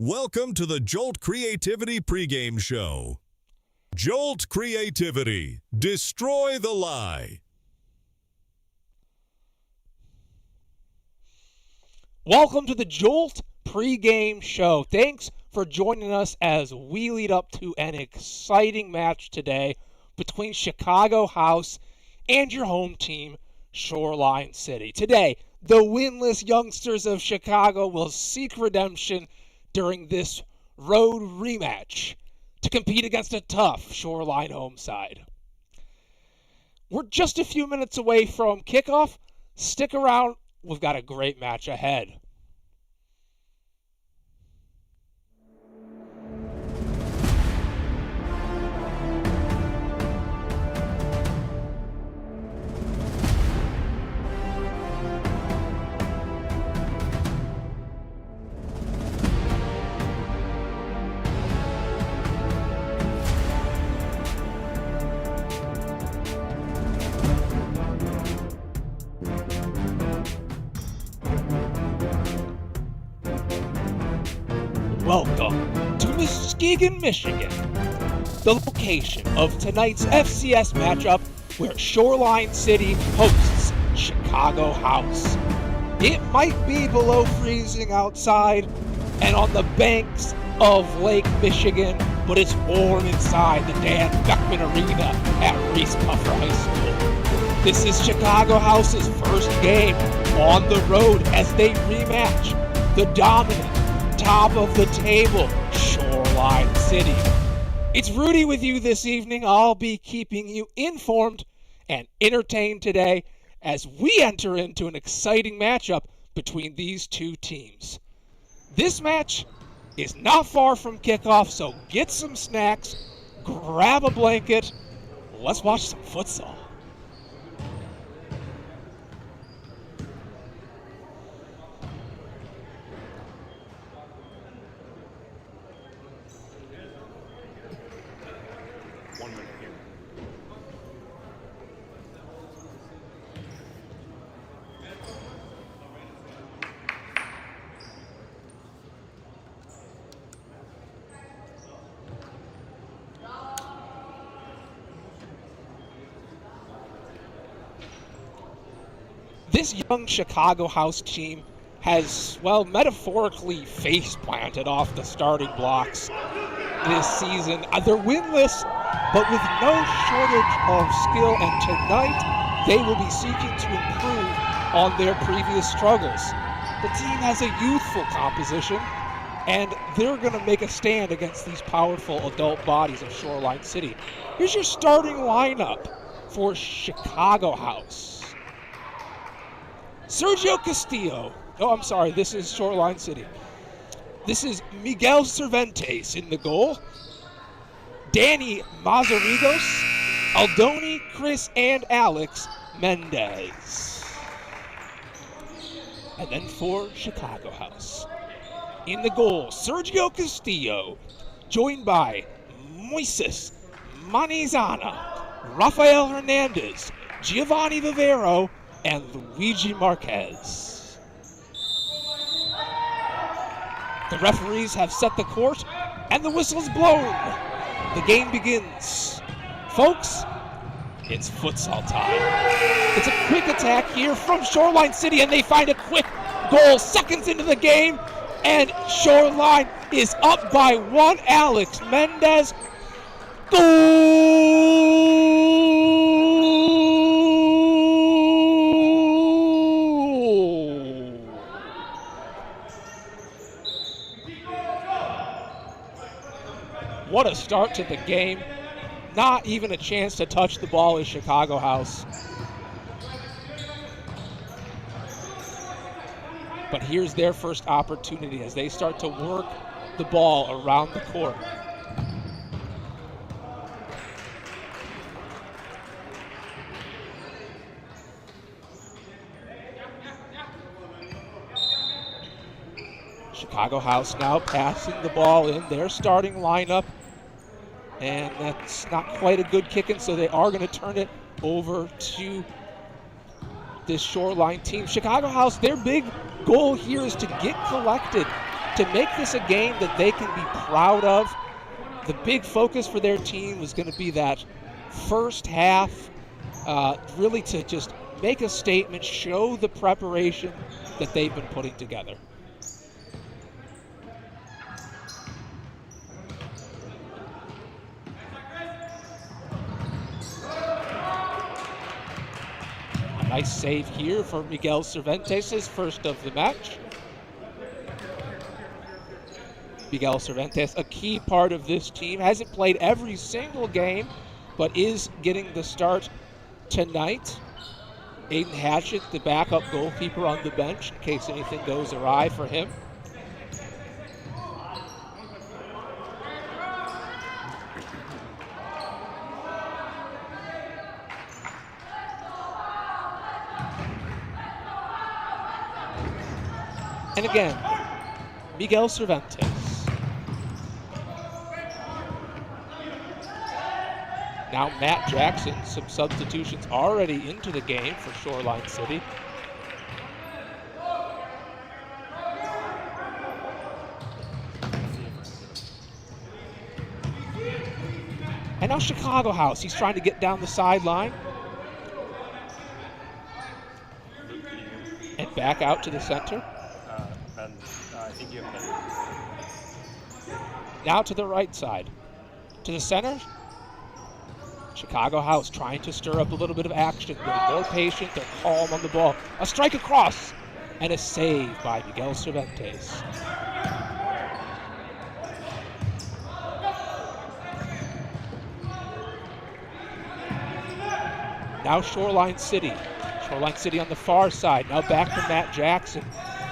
Welcome to the Jolt Creativity Pregame Show. Jolt Creativity. Destroy the lie. Welcome to the Jolt Pregame Show. Thanks for joining us as we lead up to an exciting match today between Chicago House and your home team, Shoreline City. Today, the winless youngsters of Chicago will seek redemption during this road rematch to compete against a tough Shoreline home side. We're just a few minutes away from kickoff. Stick around. We've got a great match ahead. Welcome to Muskegon, Michigan, the location of tonight's FCS matchup where Shoreline City hosts Chicago House. It might be below freezing outside and on the banks of Lake Michigan, but it's warm inside the Dan Beckman Arena at Reese Puffer High School. This is Chicago House's first game on the road as they rematch the dominant top of the table, Shoreline City. It's Rudy with you this evening. I'll be keeping you informed and entertained today as we enter into an exciting matchup between these two teams. This match is not far from kickoff, so get some snacks, grab a blanket, let's watch some futsal. This young Chicago House team has, well, metaphorically face-planted off the starting blocks this season. They're winless, but with no shortage of skill, and tonight they will be seeking to improve on their previous struggles. The team has a youthful composition, and they're going to make a stand against these powerful adult bodies of Shoreline City. Here's your starting lineup for Chicago House. Sergio Castillo. Oh, I'm sorry. This is Shoreline City. This is Miguel Cervantes in the goal. Danny Mazarigos, Aldony, Chris, and Alex Mendez. And then for Chicago House, in the goal, Sergio Castillo, joined by Moises Manizana, Raphael Hernandez, Giovanni Vivero, and Luigi Marquez. The referees have set the court, and the whistle's blown. The game begins. Folks, it's futsal time. It's a quick attack here from Shoreline City, and they find a quick goal seconds into the game, and Shoreline is up by one. Alex Mendez. Goal! What a start to the game. Not even a chance to touch the ball is Chicago House. But here's their first opportunity as they start to work the ball around the court. Chicago House now passing the ball in their starting lineup. And that's not quite a good kicking, so they are going to turn it over to this Shoreline team. Chicago House, their big goal here is to get collected, to make this a game that they can be proud of. The big focus for their team was going to be that first half, really to just make a statement, show the preparation that they've been putting together. A nice save here for Miguel Cervantes, his first of the match. Miguel Cervantes, a key part of this team, hasn't played every single game, but is getting the start tonight. Aiden Hatchett, the backup goalkeeper, on the bench in case anything goes awry for him. And again, Miguel Cervantes. Now Matt Jackson, some substitutions already into the game for Shoreline City. And now Chicago House, he's trying to get down the sideline. And back out to the center. I think you have Now to the right side. To the center. Chicago House trying to stir up a little bit of action. They're more patient, they're calm on the ball. A strike across, and a save by Miguel Cervantes. Now Shoreline City. Shoreline City on the far side. Now back to Matt Jackson.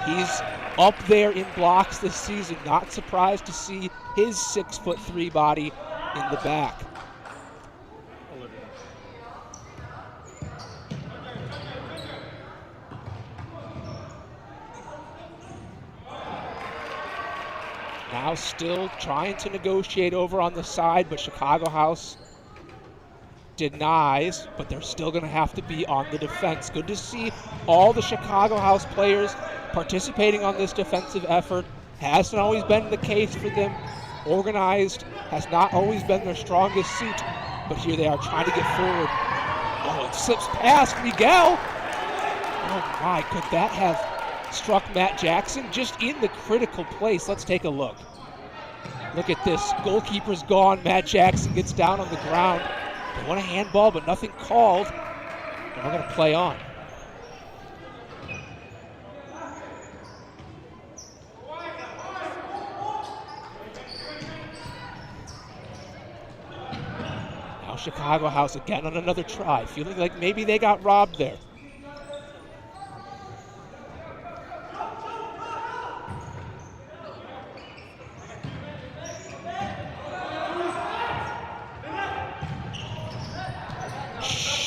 He's up there in blocks this season. Not surprised to see his 6'3" body in the back. Now still trying to negotiate over on the side, but Chicago House denies, but they're still going to have to be on the defense. Good to see all the Chicago House players participating on this defensive effort. Hasn't always been the case for them. Organized has not always been their strongest suit, but here they are trying to get forward. Oh, it slips past Miguel. Oh my, could that have struck Matt Jackson just in the critical place? Let's take a look. Look at this. Goalkeeper's gone. Matt Jackson gets down on the ground. They want a handball, but nothing called. And we're going to play on. Now Chicago House again on another try, feeling like maybe they got robbed there.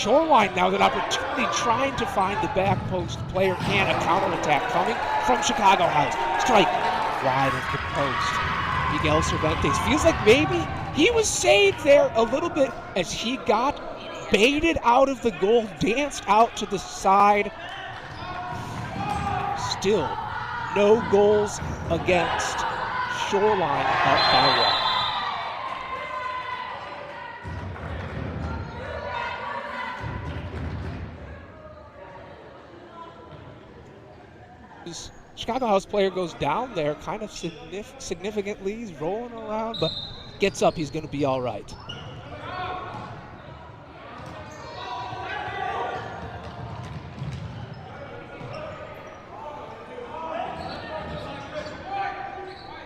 Shoreline now with an opportunity trying to find the back post player. Can a counterattack coming from Chicago House. Strike wide of the post. Miguel Cervantes feels like maybe he was saved there a little bit as he got baited out of the goal, danced out to the side. Still no goals against. Shoreline up by 1. Chicago House player goes down there kind of significantly. He's rolling around, but gets up. He's going to be all right.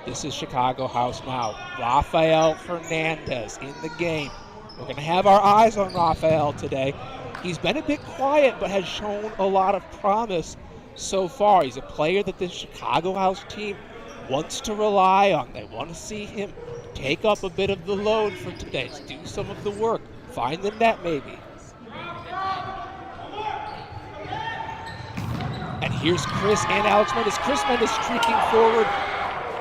This is Chicago House now. Raphael Hernandez in the game. We're going to have our eyes on Raphael today. He's been a bit quiet, but has shown a lot of promise so far. He's a player that the Chicago House team wants to rely on. They want to see him take up a bit of the load for today, do some of the work, find the net maybe. And here's Chris and Alex Mendez. Chris Mendez streaking forward.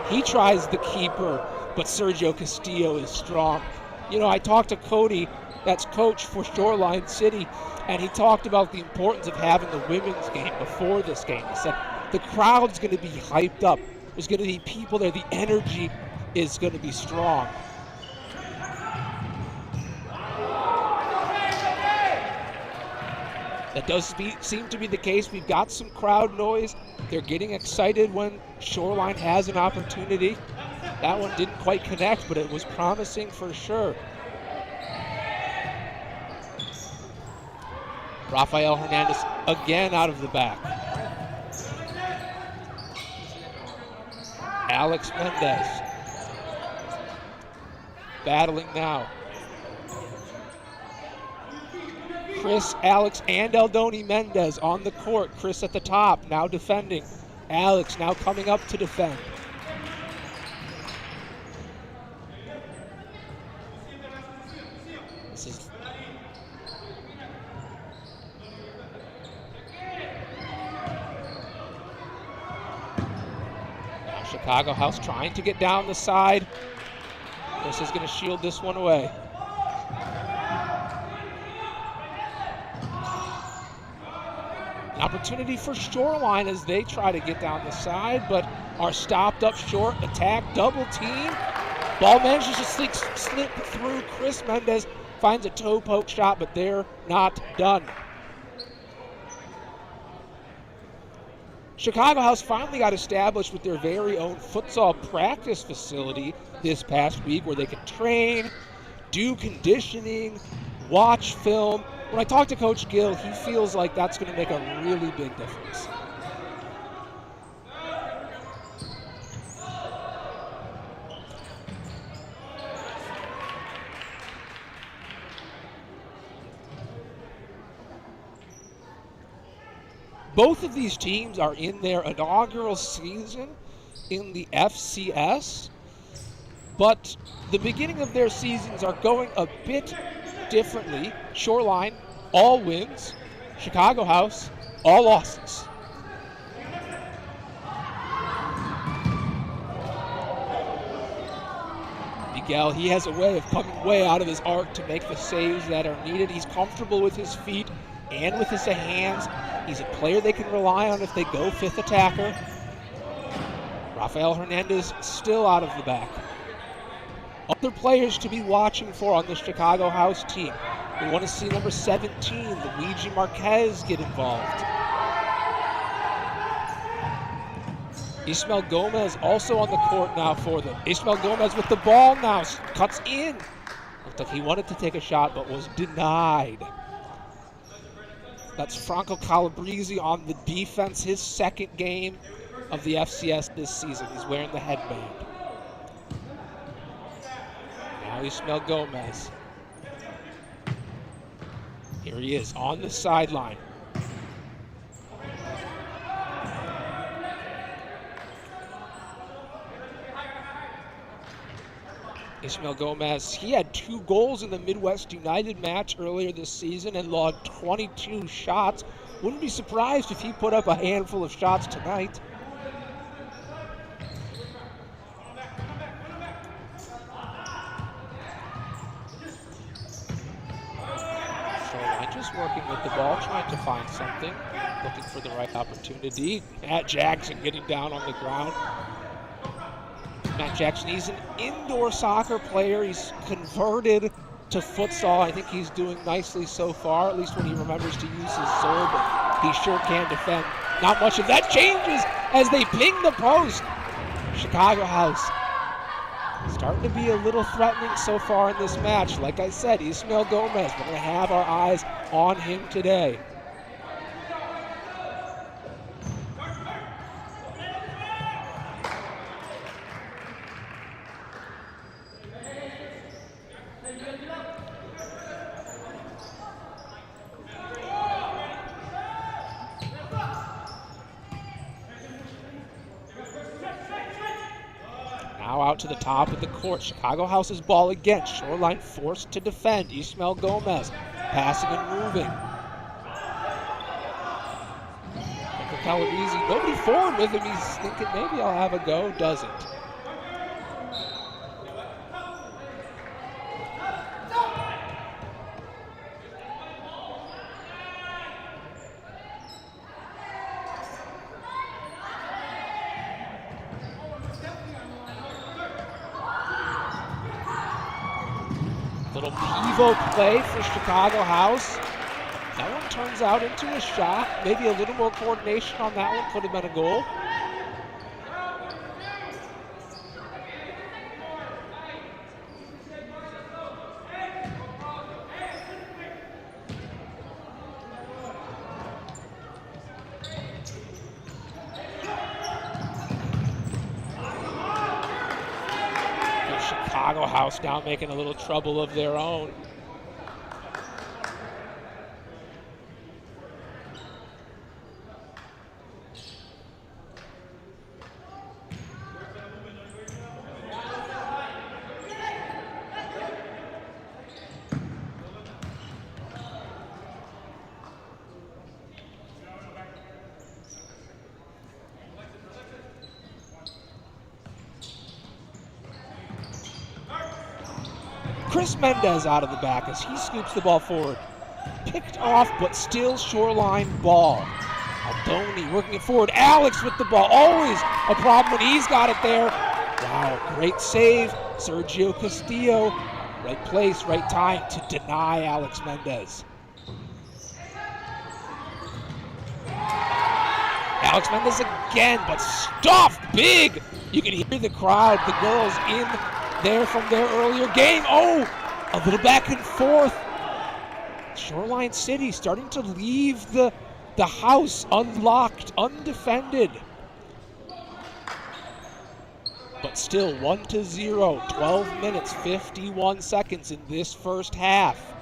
He tries the keeper, but Sergio Castillo is strong. You know, I talked to Cody, that's coach for Shoreline City, and he talked about the importance of having the women's game before this game. He said the crowd's going to be hyped up. There's going to be people there. The energy is going to be strong. That does seem to be the case. We've got some crowd noise. They're getting excited when Shoreline has an opportunity. That one didn't quite connect, but it was promising for sure. Raphael Hernandez again out of the back. Alex Mendez battling now. Chris, Alex, and Aldony Mendez on the court. Chris at the top, now defending. Alex now coming up to defend. This is now Chicago House trying to get down the side. Chris is going to shield this one away. Opportunity for Shoreline as they try to get down the side, but are stopped up short. Attack, double team. Ball manages to slip through. Chris Mendez finds a toe poke shot, but they're not done. Chicago House finally got established with their very own futsal practice facility this past week where they can train, do conditioning, watch film. When I talk to Coach Gill, he feels like that's going to make a really big difference. Both of these teams are in their inaugural season in the FCS, but the beginning of their seasons are going a bit differently. Shoreline, all wins. Chicago House, all losses. Miguel, he has a way of coming way out of his arc to make the saves that are needed. He's comfortable with his feet and with his hands. He's a player they can rely on if they go fifth attacker. Raphael Hernandez still out of the back. Other players to be watching for on the Chicago House team. We want to see number 17, Luigi Marquez, get involved. Ismael Gomez also on the court now for them. Ismael Gomez with the ball now, cuts in. Looked like he wanted to take a shot but was denied. That's Franco Calabrese on the defense, his second game of the FCS this season. He's wearing the headband. Now Ismael Gomez. Here he is on the sideline. Ismael Gomez, he had 2 goals in the Midwest United match earlier this season and logged 22 shots. Wouldn't be surprised if he put up a handful of shots tonight. Shoreline just working with the ball, trying to find something, looking for the right opportunity. Matt Jackson getting down on the ground. Matt Jackson, he's an indoor soccer player. He's converted to futsal. I think he's doing nicely so far, at least when he remembers to use his sword, but he sure can defend. Not much of that changes as they ping the post. Chicago House starting to be a little threatening so far in this match. Like I said, Ismael Gomez, we're going to have our eyes on him today. Now out to the top of the court. Chicago House's ball again. Shoreline forced to defend. Ismael Gomez passing and moving. Calabrese, nobody forward with him. He's thinking maybe I'll have a go. Doesn't. little pivot play for Chicago House. That one turns out into a shot. Maybe a little more coordination on that one could have been a goal. Chicago House now making a little trouble of their own. Chris Mendez out of the back as he scoops the ball forward. Picked off, but still Shoreline ball. Aldony working it forward. Alex with the ball. Always a problem when he's got it there. Wow, great save. Sergio Castillo. Right place, right time to deny Alex Mendez. Alex Mendez again, but stuffed big. You can hear the crowd, the girls in there from their earlier game. Oh, a little back and forth. Shoreline City starting to leave the house unlocked, undefended. But still 1-0, 12 minutes, 51 seconds in this first half.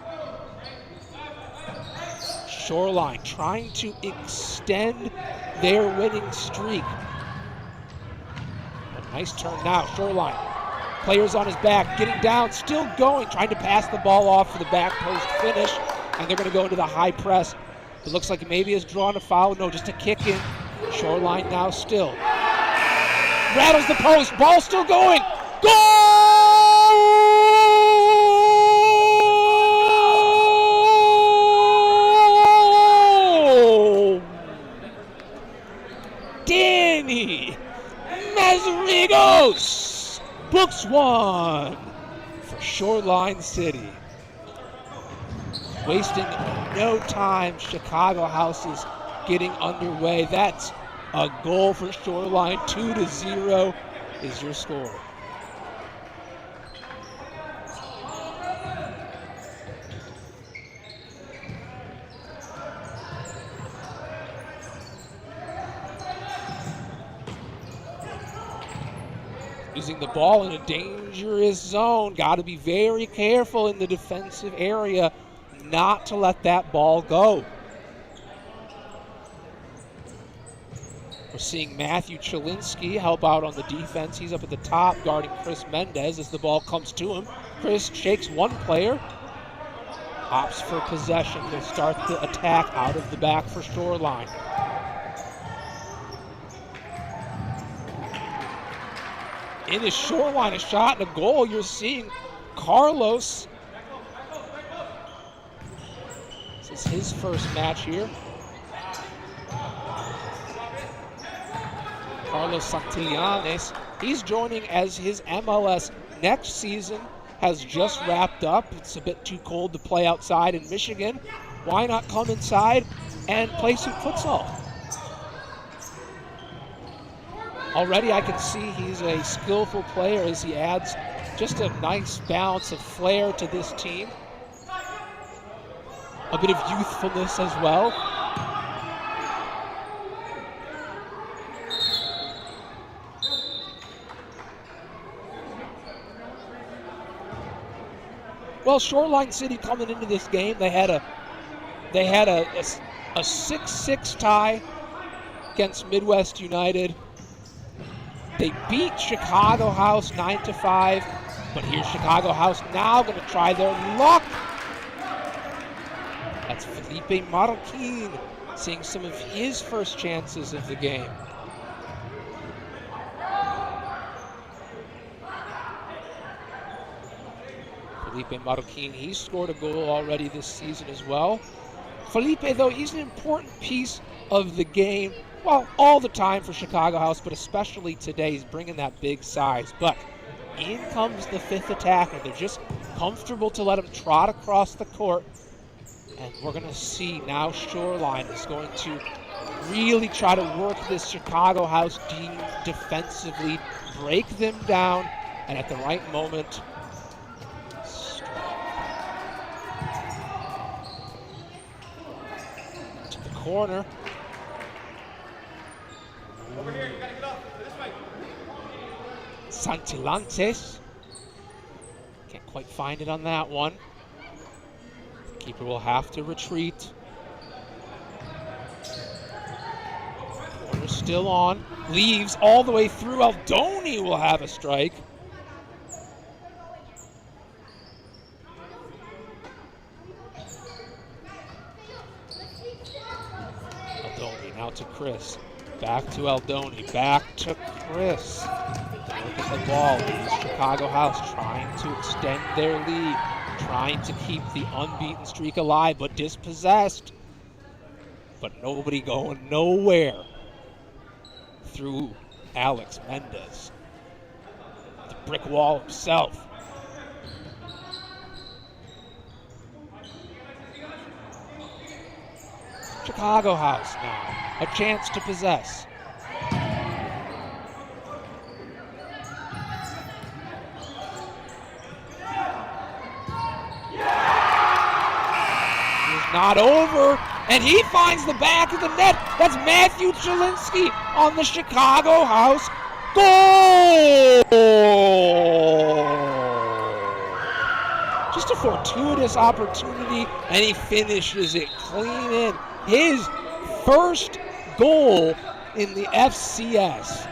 Shoreline trying to extend their winning streak. A nice turn now, Shoreline. Players on his back, getting down, still going, trying to pass the ball off for the back post finish, and they're going to go into the high press. It looks like maybe has drawn a foul. No, just a kick in. Shoreline now still. Rattles the post, ball still going. Goal! Danny Mazarigos books one for Shoreline City. Wasting no time, Chicago House is getting underway. That's a goal for Shoreline. 2-0 is your score. Using the ball in a dangerous zone. Got to be very careful in the defensive area not to let that ball go. We're seeing Matthew Chilinsky help out on the defense. He's up at the top guarding Chris Mendez as the ball comes to him. Chris shakes one player, opts for possession. He'll start the attack out of the back for Shoreline. In his Shoreline, a shot and a goal. You're seeing Carlos. This is his first match here. Carlos Santillanes. He's joining as his MLS next season has just wrapped up. It's a bit too cold to play outside in Michigan. Why not come inside and play some futsal? Already I can see he's a skillful player as he adds just a nice balance of flair to this team. A bit of youthfulness as well. Well, Shoreline City coming into this game, they had a 6-6 tie against Midwest United. They beat Chicago House 9-5, but here's Chicago House now going to try their luck. That's Felipe Marroquin seeing some of his first chances of the game. Felipe Marroquin, he's scored a goal already this season as well. Felipe, though, he's an important piece of the game. Well, all the time for Chicago House, but especially today, he's bringing that big size. But in comes the fifth attacker. They're just comfortable to let him trot across the court. And we're going to see now Shoreline is going to really try to work this Chicago House team defensively, break them down, and at the right moment, to the corner. Over here, you gotta get up. This way. Santillantes. Can't quite find it on that one. The keeper will have to retreat. Corner's still on. Leaves all the way through. Aldony will have a strike. Aldony now to Chris. Back to Aldony. Back to Chris. Look at the ball. It's Chicago House trying to extend their lead, trying to keep the unbeaten streak alive, but dispossessed. But nobody going nowhere through Alex Mendez. The brick wall himself. Chicago House now, a chance to possess. Not over, and he finds the back of the net. That's Matthew Chelinski on the Chicago House goal! Just a fortuitous opportunity, and he finishes it clean in. His first goal in the FCS.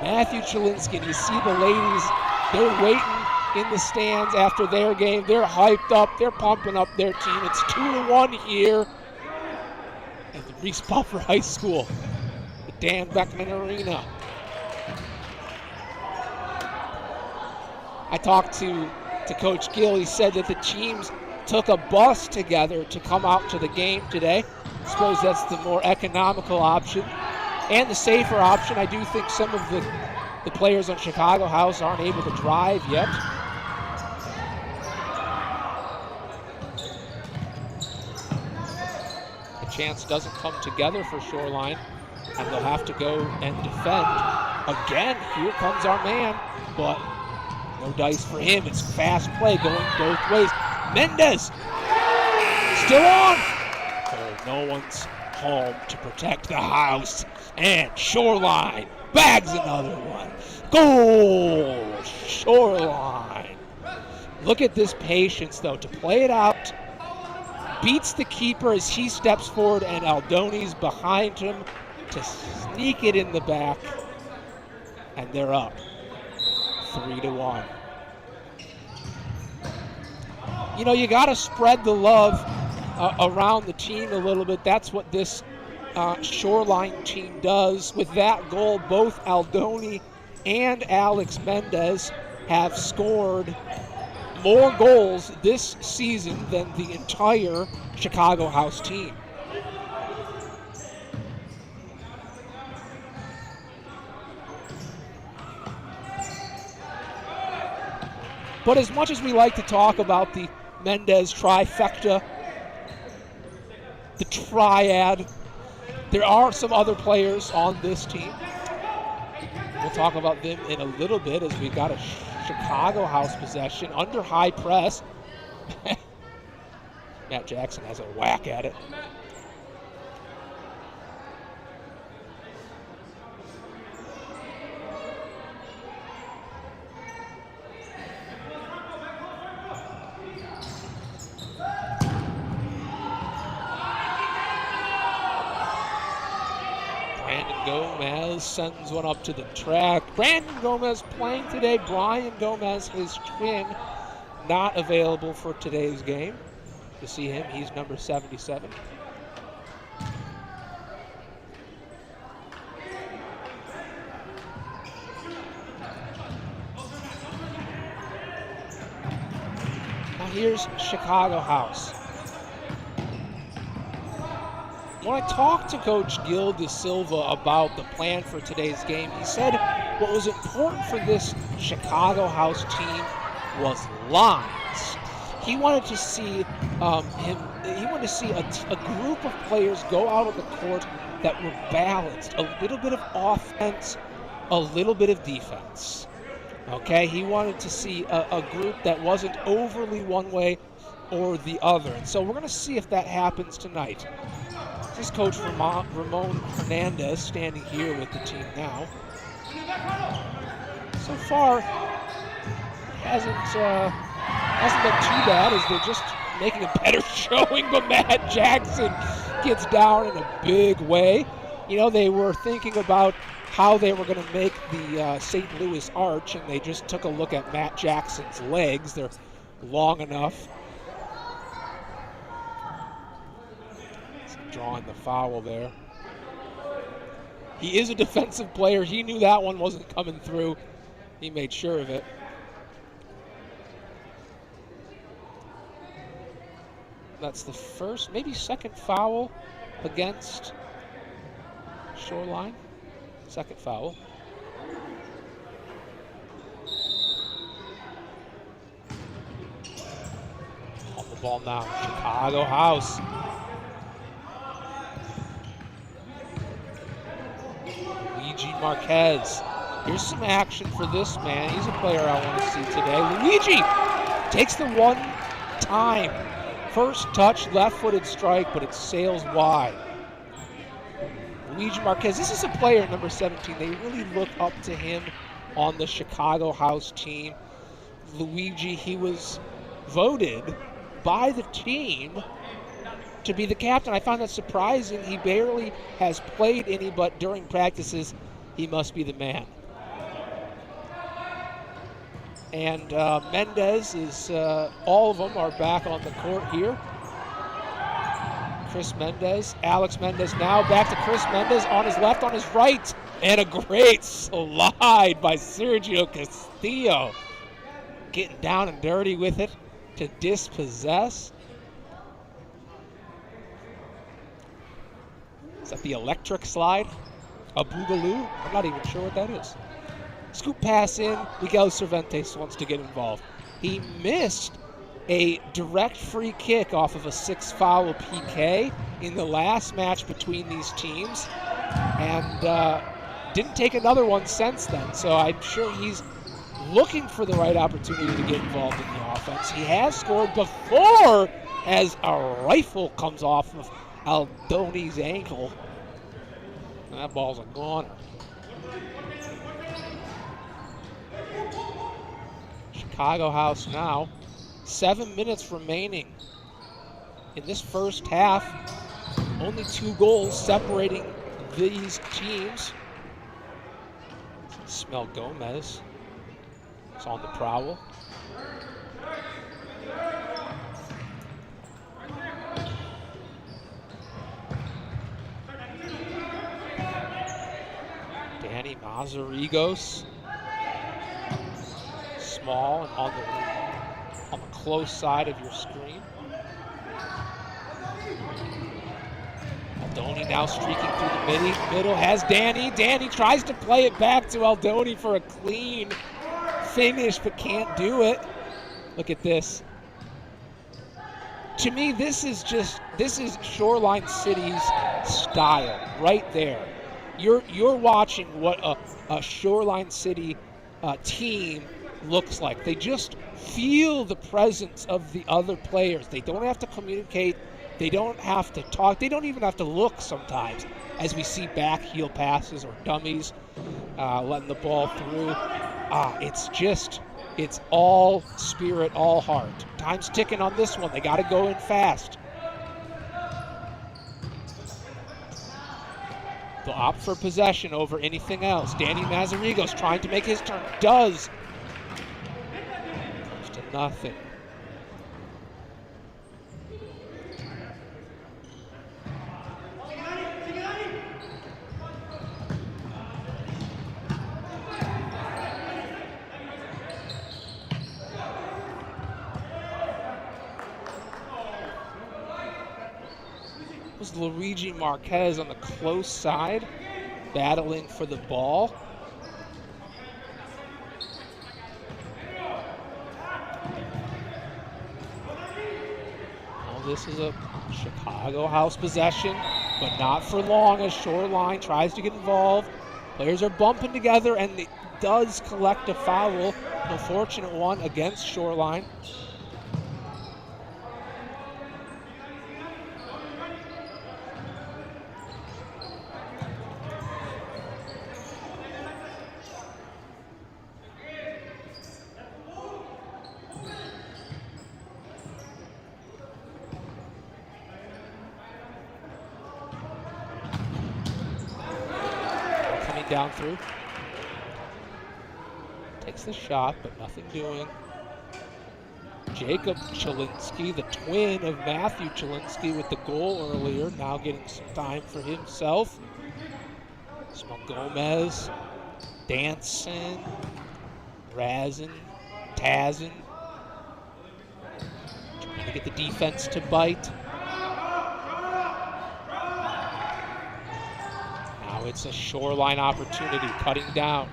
Matthew Chelinski, and you see the ladies, they're waiting in the stands after their game. They're hyped up. They're pumping up their team. It's 2-1 here at the Reese Puffer High School, the Dan Beckman Arena. I talked to Coach Gill. He said that the teams took a bus together to come out to the game today. I suppose that's the more economical option and the safer option. I do think some of the players on Chicago House aren't able to drive yet. Chance doesn't come together for Shoreline, and they'll have to go and defend. Again, here comes our man, but no dice for him. It's fast play going both ways. Mendez still on. Oh, no one's home to protect the house, and Shoreline bags another one. Goal, Shoreline. Look at this patience, though, to play it out. Beats the keeper as he steps forward, and Aldony's behind him to sneak it in the back, and they're up 3-1. You know, you got to spread the love around the team a little bit. That's what this Shoreline team does. With that goal, both Aldony and Alex Mendez have scored more goals this season than the entire Chicago House team. But as much as we like to talk about the Mendez trifecta, the triad, there are some other players on this team. We'll talk about them in a little bit as we've got a Chicago House possession under high press. Matt Jackson has a whack at it. Gomez sends one up to the track. Brandon Gomez playing today. Brian Gomez, his twin, not available for today's game. To see him, he's number 77. Now here's Chicago House. When I talked to Coach Gil De Silva about the plan for today's game, he said what was important for this Chicago House team was lines, He wanted to see He wanted to see a group of players go out on the court that were balanced, a little bit of offense, a little bit of defense. Okay, he wanted to see a group that wasn't overly one way or the other. And so we're going to see if that happens tonight. This is Coach Raphael Hernandez standing here with the team now. So far, hasn't been too bad as they're just making a better showing, but Matt Jackson gets down in a big way. You know, they were thinking about how they were going to make the St. Louis Arch, and they just took a look at Matt Jackson's legs. They're long enough. Drawing the foul there. He is a defensive player. He knew that one wasn't coming through. He made sure of it. That's the first, maybe second foul against Shoreline. Second foul. On the ball now, Chicago House. Luigi Marquez. Here's some action for this man. He's a player I want to see today. Luigi takes the one time. First touch, left-footed strike, but it sails wide. Luigi Marquez, this is a player, number 17. They really look up to him on the Chicago House team. Luigi, he was voted by the team to be the captain. I found that surprising. He barely has played any, but during practices, he must be the man. And Mendez is, all of them are back on the court here. Chris Mendez, Alex Mendez now back to Chris Mendez on his left, on his right. And a great slide by Sergio Castillo. Getting down and dirty with it to dispossess. Is that the electric slide? A boogaloo? I'm not even sure what that is. Scoop pass in. Miguel Cervantes wants to get involved. He missed a direct free kick off of a 6-foul PK in the last match between these teams, and didn't take another one since then. So I'm sure he's looking for the right opportunity to get involved in the offense. He has scored before as a rifle comes off of Aldony's ankle. And that ball's a goner. Chicago House now. 7 minutes remaining in this first half. Only 2 goals separating these teams. Smell Gomez is on the prowl. Danny Mazarigos. Small and on the close side of your screen. Aldony now streaking through the middle, has Danny. Danny tries to play it back to Aldony for a clean finish, but can't do it. Look at this. To me, this is Shoreline City's style right there. You're watching what a Shoreline City team looks like. They just feel the presence of the other players. They don't have to communicate. They don't have to talk. They don't even have to look sometimes, as we see back heel passes or dummies letting the ball through. It's all spirit, all heart. Time's ticking on this one. They got to go in fast. They'll opt for possession over anything else. Danny Mazarigos trying to make his turn. Does. Close to nothing. Was Luigi Marquez on the close side, battling for the ball. this is a Chicago House possession, but not for long as Shoreline tries to get involved. Players are bumping together, and it does collect a foul, an unfortunate one against Shoreline. Down through. Takes the shot, but nothing doing. Jacob Chelinski, the twin of Matthew Chelinski with the goal earlier, now getting some time for himself. Ismael Gomez, dancing, razzing, tazzing. Trying to get the defense to bite. It's a Shoreline opportunity, cutting down.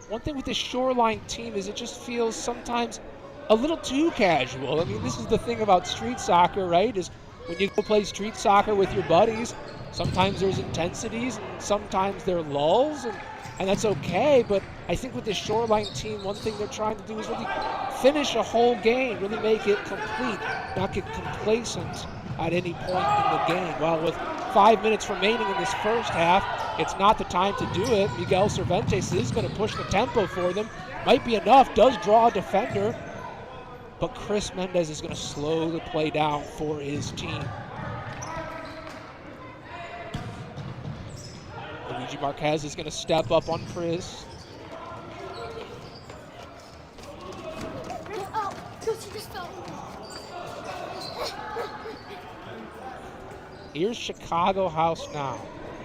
One thing with the Shoreline team is it just feels sometimes a little too casual. I mean, this is the thing about street soccer, right? Is when you go play street soccer with your buddies, sometimes there's intensities and sometimes there are lulls, and that's okay. But I think with the Shoreline team, one thing they're trying to do is really finish a whole game, really make it complete, not get complacent at any point in the game. Well, with 5 minutes remaining in this first half, it's not the time to do it. Miguel Cervantes is going to push the tempo for them. Might be enough, does draw a defender, but Chris Mendez is going to slow the play down for his team. Luigi Marquez is going to step up on Chris. Here's Chicago House now.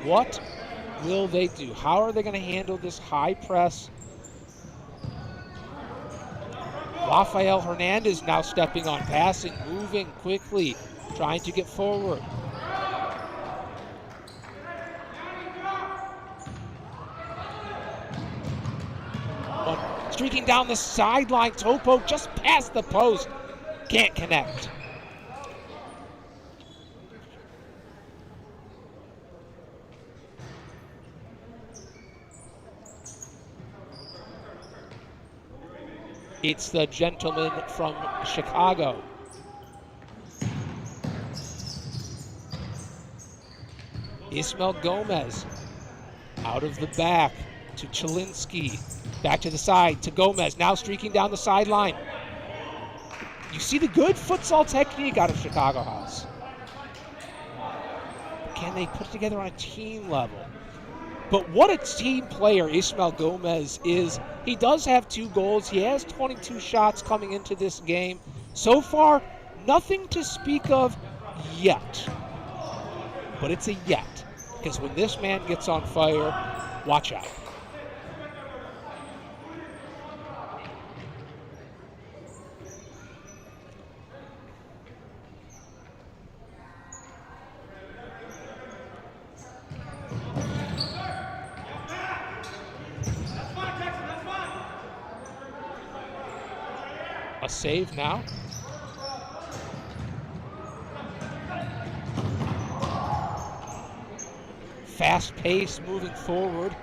What will they do? How are they going to handle this high press? Raphael Hernandez now stepping on, passing, moving quickly, trying to get forward. But streaking down the sideline, Topo just past the post. Can't connect. It's the gentleman from Chicago. Ismael Gomez out of the back to Chelinski. Back to the side to Gomez, now streaking down the sideline. You see the good futsal technique out of Chicago House. Can they put it together on a team level? But what a team player Ismael Gomez is. He does have 2 goals. He has 22 shots coming into this game. So far, nothing to speak of yet. But it's a yet, because when this man gets on fire, watch out. A save now. Fast pace moving forward.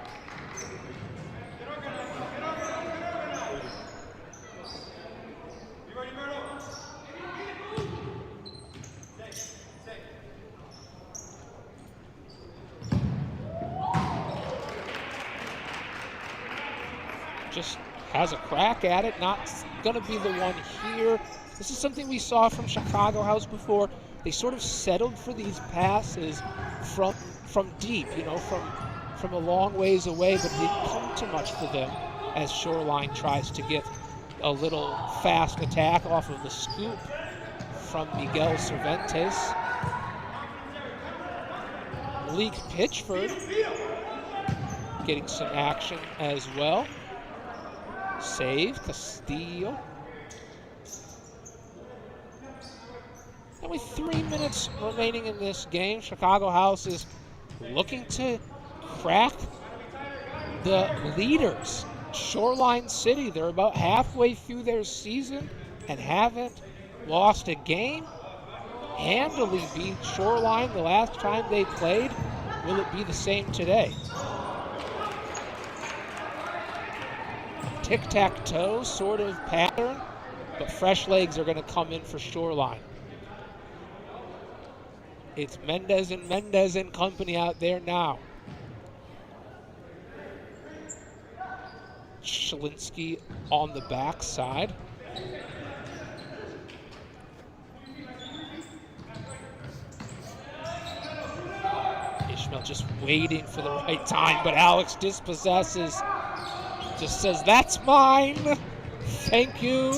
Just has a crack at it, not going to be the one here. This is something we saw from Chicago House before. They sort of settled for these passes from deep, you know, from a long ways away, but it didn't come too much for them as Shoreline tries to get a little fast attack off of the scoop from Miguel Cervantes. Malik Pitchford getting some action as well. Save, Castillo. And with 3 minutes remaining in this game, Chicago House is looking to crack the leaders, Shoreline City. They're about halfway through their season and haven't lost a game, handily beat Shoreline the last time they played. Will it be the same today? Tic-tac-toe sort of pattern, but fresh legs are going to come in for Shoreline. It's Mendez and company out there now. Shalinsky on the backside. Ishmael just waiting for the right time, but Alex dispossesses. Just says, that's mine. Thank you.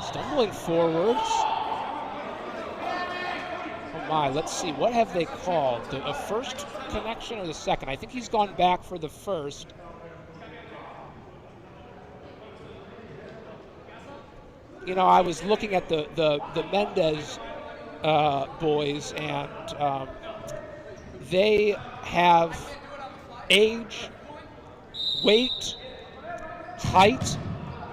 Stumbling forwards. Oh my, let's see. What have they called? The first connection or the second? I think he's gone back for the first. You know, I was looking at the Mendez boys, and they have age, weight, height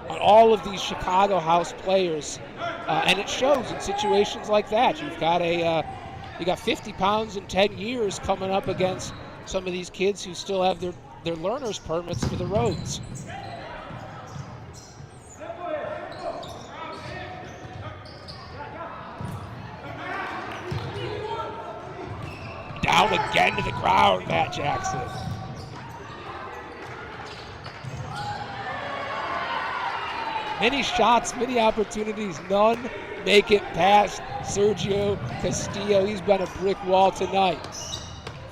on all of these Chicago House players, and it shows in situations like that. You've got you got 50 pounds in 10 years coming up against some of these kids who still have their learner's permits for the roads. Down again to the ground, Matt Jackson. Many shots, many opportunities, none make it past Sergio Castillo. He's been a brick wall tonight.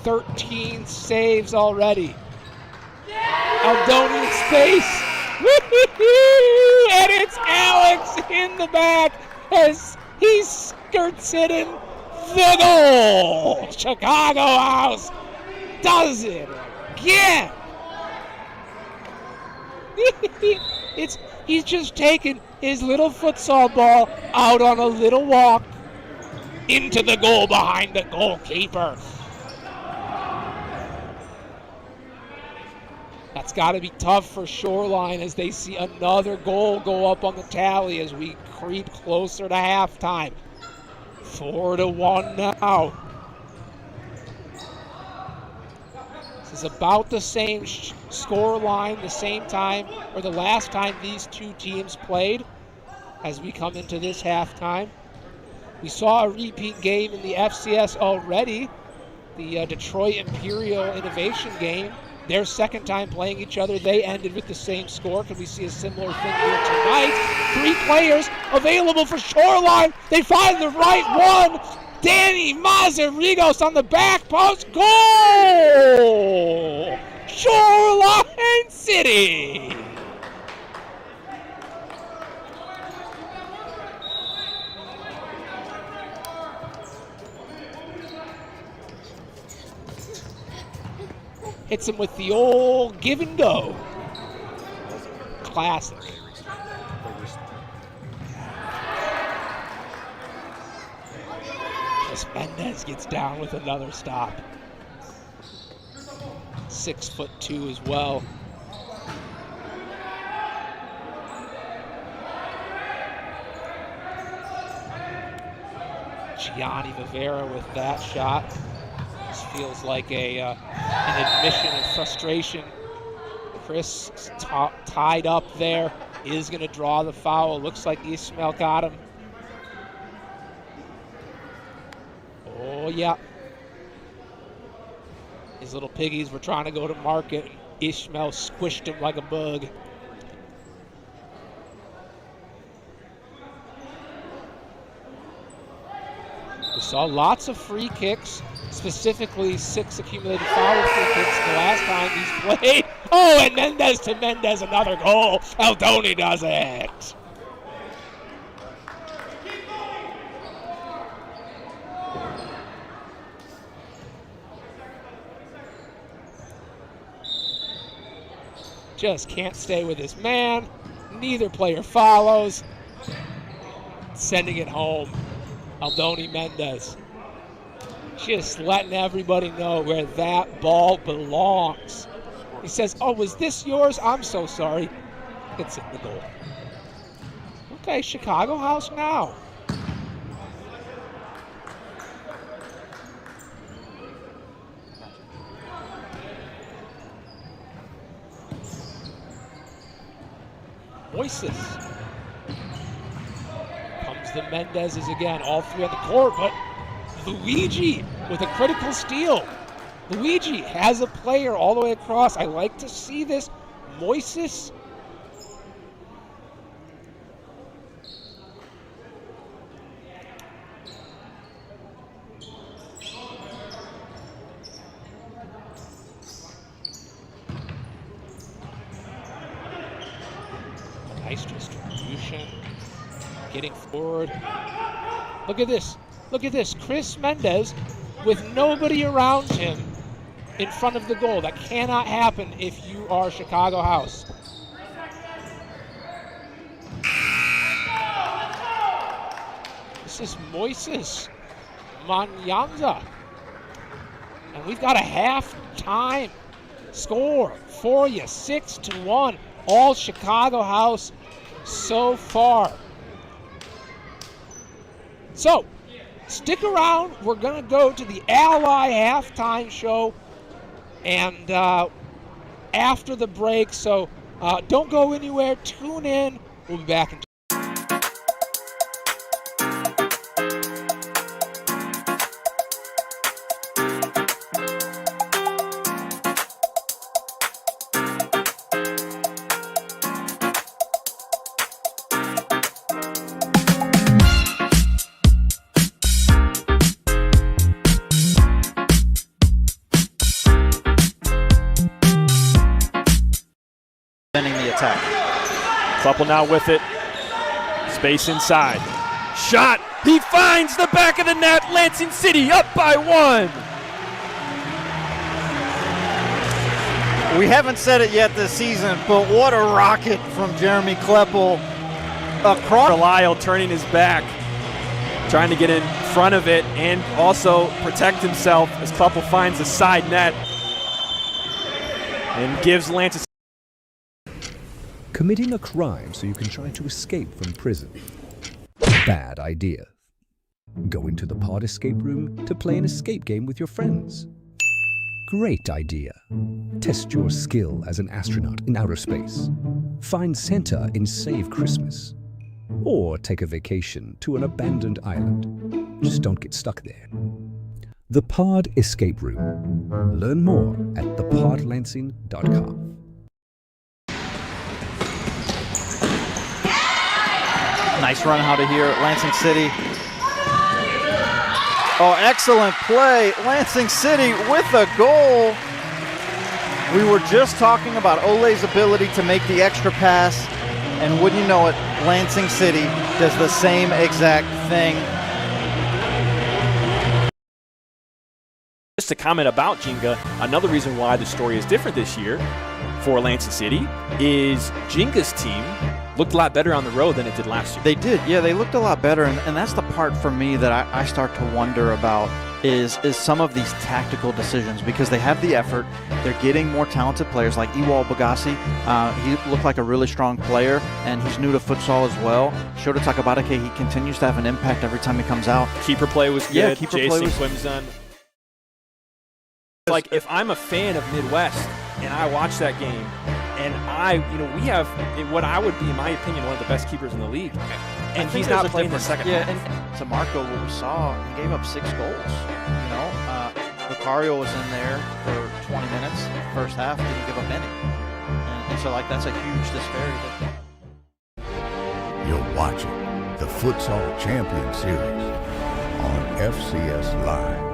13 saves already. Aldony in space. And it's Alex in the back as he skirts it in. The goal! Chicago House does it again. He's just taken his little futsal ball out on a little walk into the goal behind the goalkeeper. That's got to be tough for Shoreline as they see another goal go up on the tally as we creep closer to halftime. 4-1 now. This is about the same score line, the same time, or the last time these two teams played as we come into this halftime. We saw a repeat game in the FCS already, the Detroit Imperial Innovation game. Their second time playing each other, they ended with the same score. Could we see a similar thing here tonight? 3 players available for Shoreline. They find the right one. Danny Mazarigos on the back post. Goal! Shoreline City! Hits him with the old give and go. Classic. As Mendez gets down with another stop. 6'2" as well. Gianni Vivera with that shot. This feels like an admission of frustration. Chris tied up there, is going to draw the foul. Looks like Ishmael got him. Oh, yeah. His little piggies were trying to go to market. Ishmael squished him like a bug. We saw lots of free kicks, specifically 6 accumulated foul free kicks the last time he's played. Oh, and Mendez to Mendez, another goal. Aldony does it. Just can't stay with his man. Neither player follows. Sending it home. Aldony Mendez. Just letting everybody know where that ball belongs. He says, oh, was this yours? I'm so sorry. It's in the goal. Okay, Chicago House now. Moises. Comes the Mendezes again, all three on the court, but Luigi with a critical steal. Luigi has a player all the way across. I like to see this. Moises. Nice distribution. Getting forward. Look at this. Look at this. Chris Mendez with nobody around him in front of the goal. That cannot happen if you are Chicago House. This is Moises Manyanza. And we've got a half-time score for you, 6-1. All Chicago House so far. So, stick around. We're going to go to the Ally halftime show and after the break. So, don't go anywhere. Tune in. We'll be back in the attack. Couple now with it. Space inside. Shot. He finds the back of the net. Lansing City up by 1. We haven't said it yet this season, but what a rocket from Jeremy Kleppel across. Lyle turning his back, trying to get in front of it and also protect himself as Kleppel finds the side net and gives Lansing. Committing a crime so you can try to escape from prison. Bad idea. Go into the pod escape room to play an escape game with your friends. Great idea. Test your skill as an astronaut in outer space. Find Santa in Save Christmas. Or take a vacation to an abandoned island. Just don't get stuck there. The Pod Escape Room. Learn more at thepodlansing.com. Nice run out of here, Lansing City. Oh, excellent play. Lansing City with a goal. We were just talking about Ole's ability to make the extra pass, and wouldn't you know it, Lansing City does the same exact thing. Just to comment about Jenga, another reason why the story is different this year for Lansing City is Jenga's team looked a lot better on the road than it did last year. They did, yeah, they looked a lot better, and that's the part for me that I start to wonder about is some of these tactical decisions, because they have the effort, they're getting more talented players like Ewal Bagasi. He looked like a really strong player, and he's new to futsal as well. Shota Takabarake, he continues to have an impact every time he comes out. Keeper play was good. Yeah, keeper play Jason was Quimzon. Like, if I'm a fan of Midwest and I watch that game, and we have what I would be, in my opinion, one of the best keepers in the league, and he's not playing the second half. And to Marco, what we saw, he gave up 6 goals. Lucario was in there for 20 minutes. First half, didn't give up any. And so, that's a huge disparity. You're watching the Futsal Champions Series on FCS Live.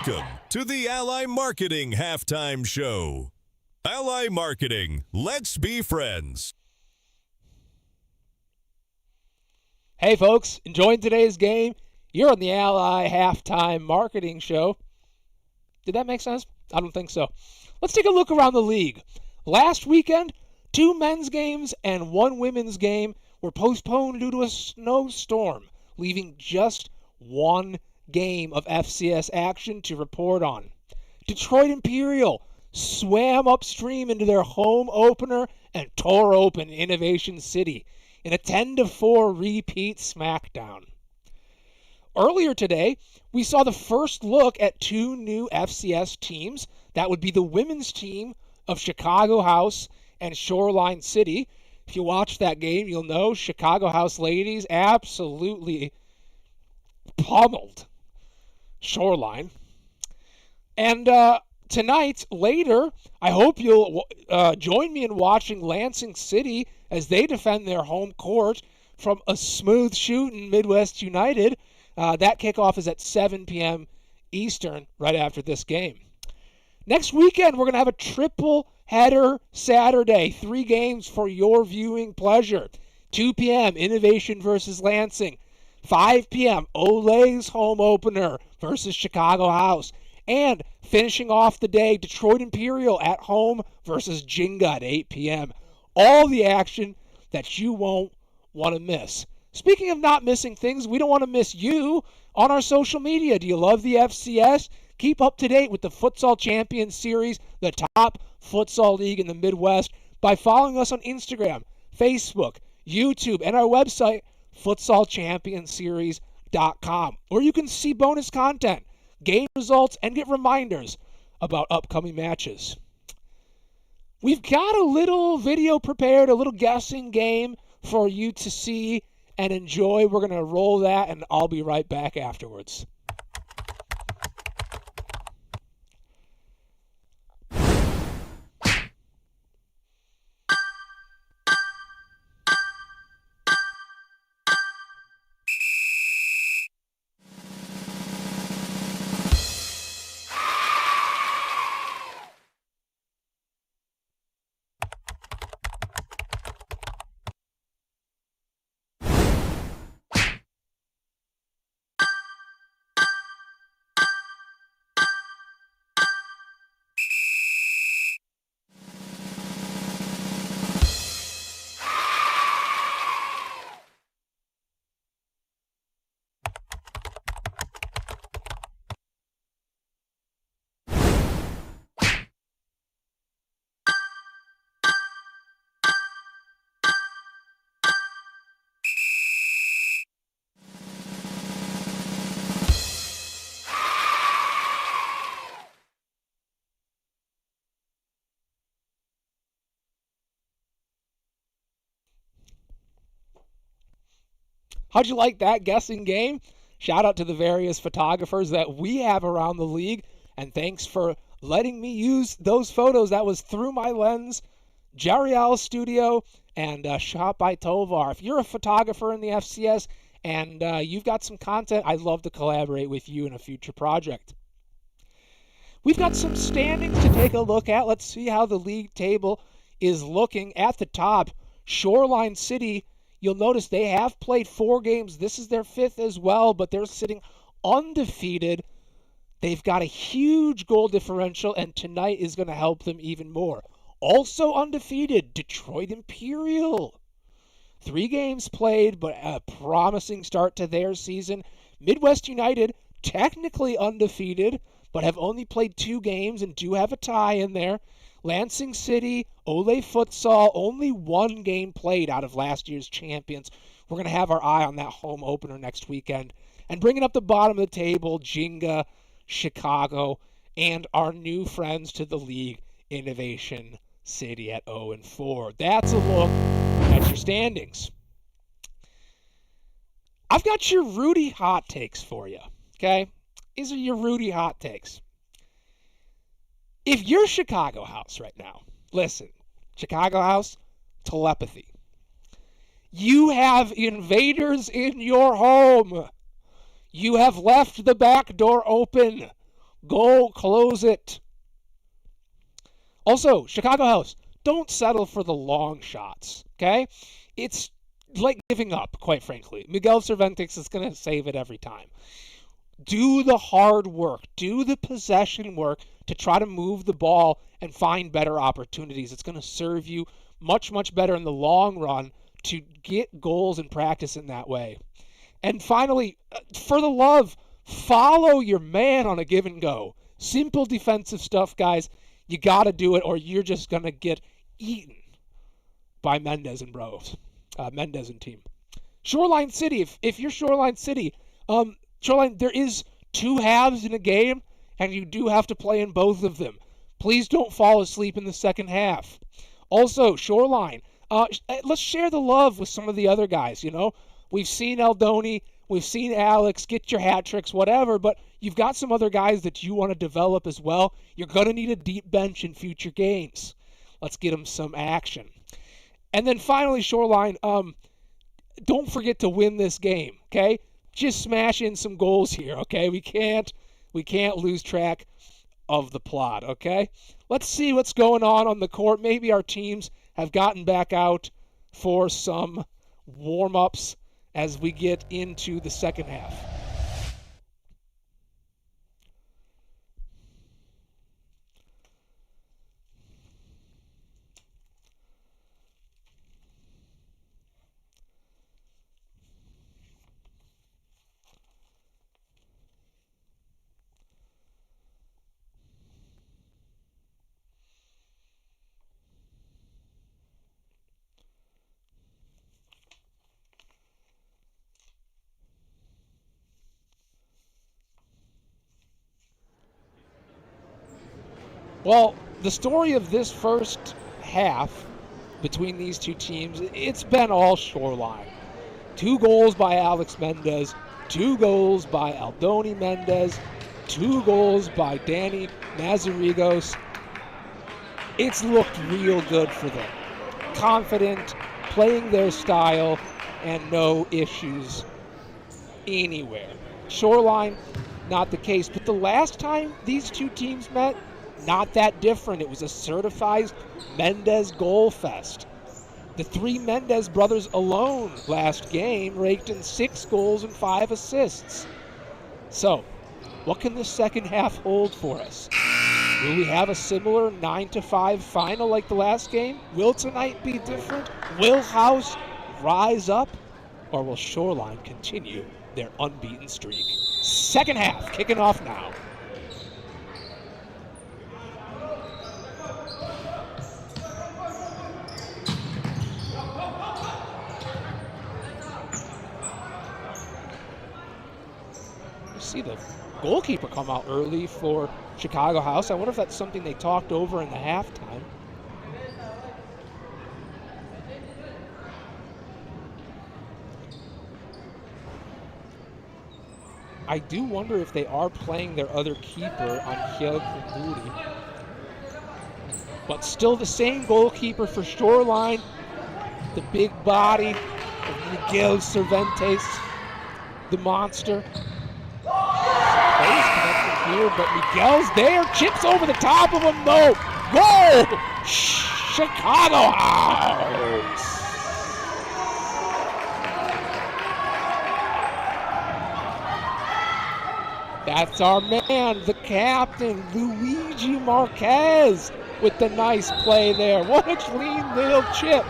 Welcome to the Ally Marketing Halftime Show. Ally Marketing, let's be friends. Hey folks, enjoying today's game? You're on the Ally Halftime Marketing Show. Did that make sense? I don't think so. Let's take a look around the league. Last weekend, 2 men's games and 1 women's game were postponed due to a snowstorm, leaving just 1 game of FCS action to report on. Detroit Imperial swam upstream into their home opener and tore open Innovation City in a 10-4 repeat smackdown. Earlier today, we saw the first look at 2 new FCS teams. That would be the women's team of Chicago House and Shoreline City. If you watched that game, you'll know Chicago House ladies absolutely pummeled Shoreline. And tonight, later, I hope you'll join me in watching Lansing City as they defend their home court from a smooth shooting Midwest United. That kickoff is at 7 p.m. Eastern right after this game. Next weekend, we're going to have a triple header Saturday. 3 games for your viewing pleasure. 2 p.m. Innovation versus Lansing. 5 p.m. Olay's home opener versus Chicago House. And finishing off the day, Detroit Imperial at home versus Jinga at 8 p.m. All the action that you won't want to miss. Speaking of not missing things, we don't want to miss you on our social media. Do you love the FCS? Keep up to date with the Futsal Champions Series, the top futsal league in the Midwest, by following us on Instagram, Facebook, YouTube, and our website, futsalchampionsseries.com, where you can see bonus content, game results, and get reminders about upcoming matches. We've got a little video prepared, a little guessing game for you to see and enjoy. We're going to roll that, and I'll be right back afterwards. How'd you like that guessing game? Shout out to the various photographers that we have around the league, and thanks for letting me use those photos. That was Through My Lens, Jariel Studio, and Shot by Tovar. If you're a photographer in the FCS and you've got some content, I'd love to collaborate with you in a future project. We've got some standings to take a look at. Let's see how the league table is looking. At the top, Shoreline City. You'll notice they have played 4 games. This is their 5th as well, but they're sitting undefeated. They've got a huge goal differential, and tonight is going to help them even more. Also undefeated, Detroit Imperial. 3 games played, but a promising start to their season. Midwest United, technically undefeated, but have only played 2 games and do have a tie in there. Lansing City, Olay Futsal, only 1 game played out of last year's champions. We're going to have our eye on that home opener next weekend. And bringing up the bottom of the table, Jinga, Chicago, and our new friends to the league, Innovation City at 0-4. That's a look at your standings. I've got your Rudy hot takes for you, okay? These are your Rudy hot takes. If you're Chicago House right now, listen, Chicago House, telepathy. You have invaders in your home. You have left the back door open. Go close it. Also, Chicago House, don't settle for the long shots, okay? It's like giving up, quite frankly. Miguel Cervantes is going to save it every time. Do the hard work. Do the possession work to try to move the ball and find better opportunities. It's going to serve you much, much better in the long run to get goals and practice in that way. And finally, for the love, follow your man on a give and go. Simple defensive stuff, guys. You got to do it or you're just going to get eaten by Mendez and bros. Mendez and team. Shoreline City, if you're Shoreline City, Shoreline, there is 2 halves in a game, and you do have to play in both of them. Please don't fall asleep in the second half. Also, Shoreline, let's share the love with some of the other guys, you know. We've seen Aldony, we've seen Alex, get your hat tricks, whatever, but you've got some other guys that you want to develop as well. You're going to need a deep bench in future games. Let's get them some action. And then finally, Shoreline, don't forget to win this game, okay? Just smash in some goals here, okay? We can't lose track of the plot, okay? Let's see what's going on the court. Maybe our teams have gotten back out for some warm-ups as we get into the second half. Well, the story of this first half between these two teams, it's been all Shoreline. 2 goals by Alex Mendez, 2 goals by Aldony Mendez, 2 goals by Danny Mazarigos. It's looked real good for them. Confident, playing their style, and no issues anywhere. Shoreline, not the case. But the last time these two teams met, not that different. It was a certified Mendez goal fest. The 3 Mendez brothers alone last game raked in 6 goals and 5 assists. So, what can the second half hold for us? Will we have a similar 9-5 final like the last game? Will tonight be different? Will House rise up? Or will Shoreline continue their unbeaten streak? Second half kicking off now. See the goalkeeper come out early for Chicago House. I wonder if that's something they talked over in the halftime. I do wonder if they are playing their other keeper on Kunduri. But still the same goalkeeper for Shoreline. The big body of Miguel Cervantes, the monster. Here, but Miguel's there, chips over the top of him, though. Goal! Chicago House! That's our man, the captain, Luigi Marquez, with the nice play there. What a clean little chip.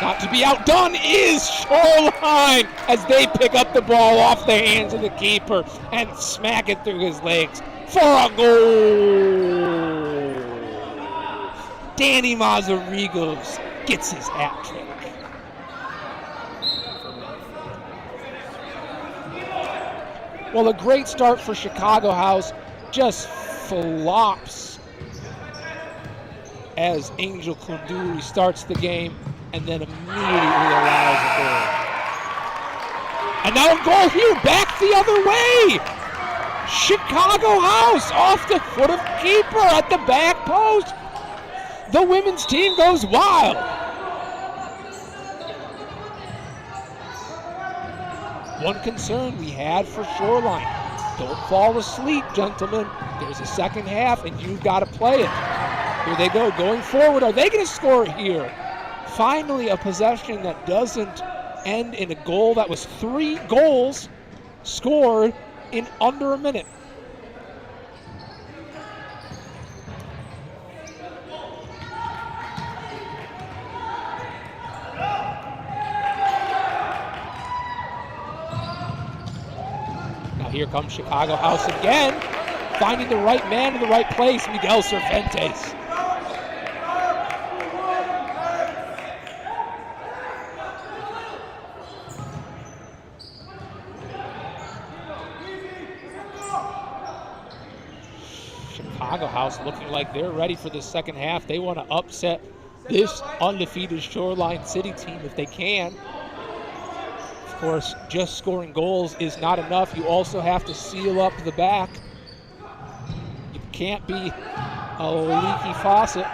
Not to be outdone is Shoreline as they pick up the ball off the hands of the keeper and smack it through his legs for a goal. Danny Mazarigos gets his hat trick. Well, a great start for Chicago House, just flops as Angel Kunduri starts the game and then immediately allows a goal. And now a goal here, back the other way. Chicago House off the foot of keeper at the back post. The women's team goes wild. one concern we had for Shoreline. Don't fall asleep, gentlemen. There's a second half, and you've got to play it. Here they go, going forward. Are they going to score here? Finally, a possession that doesn't end in a goal. That was 3 goals scored in under a minute. Now here comes Chicago House again, finding the right man in the right place, Miguel Cervantes. Chicago House looking like they're ready for the second half. They want to upset this undefeated Shoreline City team if they can. Of course, just scoring goals is not enough. You also have to seal up the back. You can't be a leaky faucet.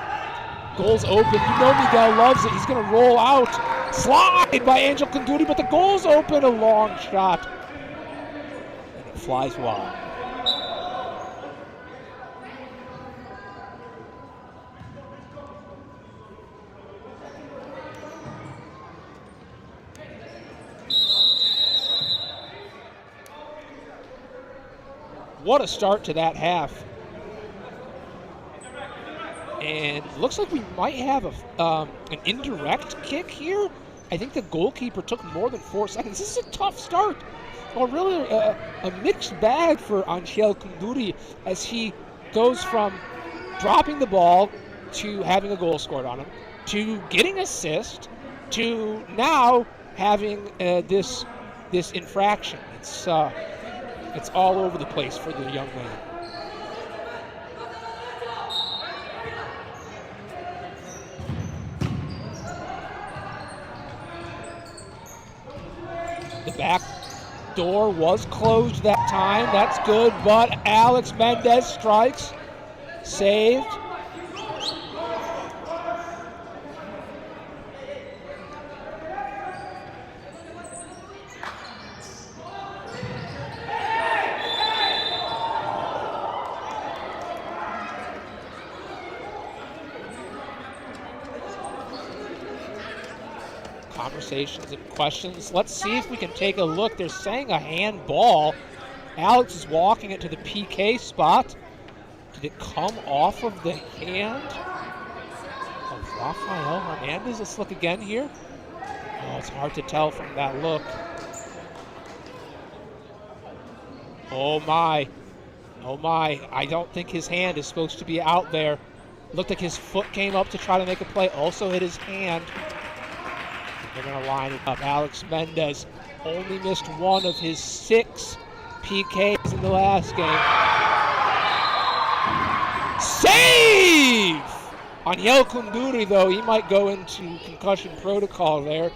Goal's open. You know Miguel loves it. He's going to roll out. Slide by Angel Conduti, but the goal's open. A long shot. And it flies wide. What a start to that half. And looks like we might have an indirect kick here. I think the goalkeeper took more than 4 seconds. This is a tough start. Or really a mixed bag for Angel Conduti as he goes from dropping the ball to having a goal scored on him, to getting assist, to now having this infraction. It's all over the place for the young man. The back door was closed that time. That's good, but Alex Mendez strikes. Saved. Conversations and questions. Let's see if we can take a look. They're saying a handball. Alex is walking it to the PK spot. Did it come off of the hand of Raphael Hernandez? Let's look again here. Oh, it's hard to tell from that look. Oh my. Oh my. I don't think his hand is supposed to be out there. Looked like his foot came up to try to make a play. Also hit his hand. They're going to line it up. Alex Mendez only missed 1 of his 6 PKs in the last game. Save! Angel Conduti, though, he might go into concussion protocol there.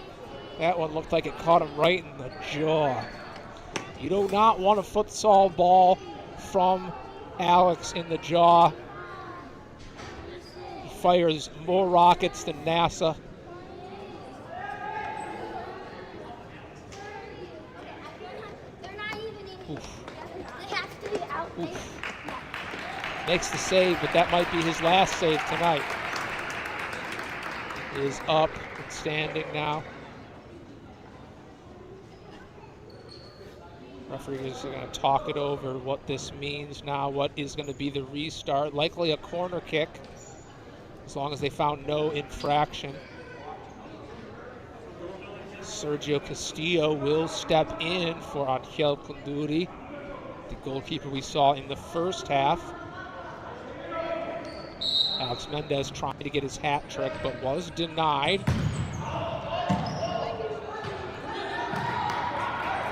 That one looked like it caught him right in the jaw. You do not want a futsal ball from Alex in the jaw. He fires more rockets than NASA. Oof. Makes the save, but that might be his last save tonight. He is up and standing now. Referee is going to talk it over what this means now, what is going to be the restart. Likely a corner kick, as long as they found no infraction. Sergio Castillo will step in for Angel Conduti, the goalkeeper we saw in the first half. Alex Mendez trying to get his hat trick, but was denied.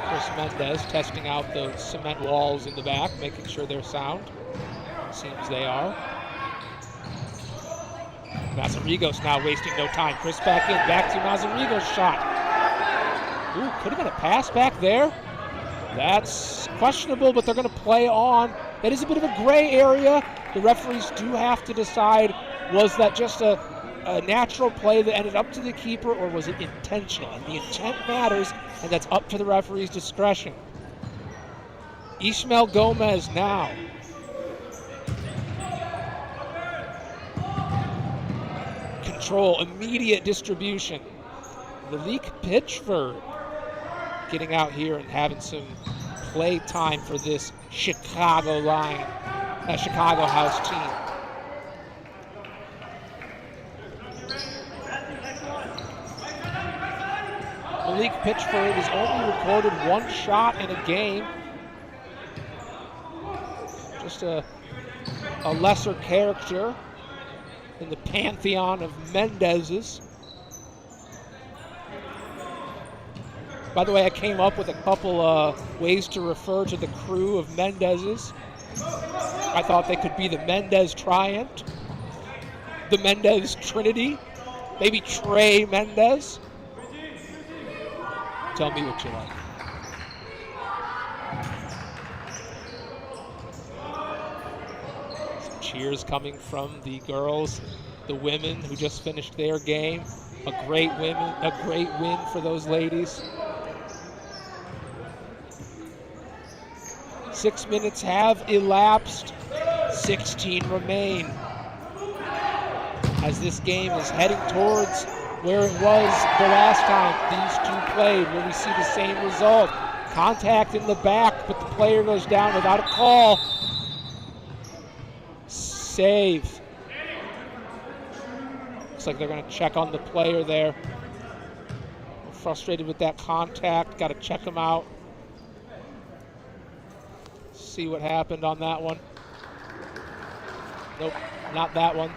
Chris Mendez testing out the cement walls in the back, making sure they're sound. Seems they are. Mazarigos now wasting no time. Chris back in, back to Mazarigos' shot. Ooh, could have been a pass back there. That's questionable, but they're going to play on. That is a bit of a gray area. The referees do have to decide, was that just a a natural play that ended up to the keeper, or was it intentional? And the intent matters, and that's up to the referee's discretion. Ishmael Gomez now. Control, immediate distribution. Malik Pitchford getting out here and having some play time for this Chicago House team. Malik Pitchford has only recorded one shot in a game. Just a lesser character in the pantheon of Mendez's. By the way, I came up with a couple ways to refer to the crew of Mendez's. I thought they could be the Mendez Triant, the Mendez Trinity, maybe Trey Mendez. Tell me what you like. Some cheers coming from the girls, the women who just finished their game. A great win for those ladies. 6 minutes have elapsed. 16 remain. As this game is heading towards where it was the last time these two played, where we see the same result. Contact in the back, but the player goes down without a call. Save. Looks like they're going to check on the player there. Frustrated with that contact, got to check him out. See what happened on that one. Nope, not that one.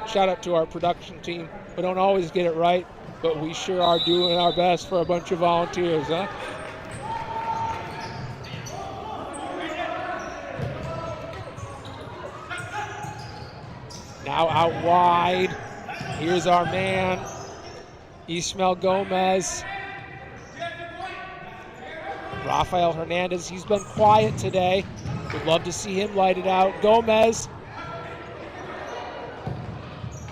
Shout out to our production team. We don't always get it right, but we sure are doing our best for a bunch of volunteers, huh? Now out wide. Here's our man, Ishmael Gomez. Raphael Hernandez, he's been quiet today. Would love to see him light it out. Gomez.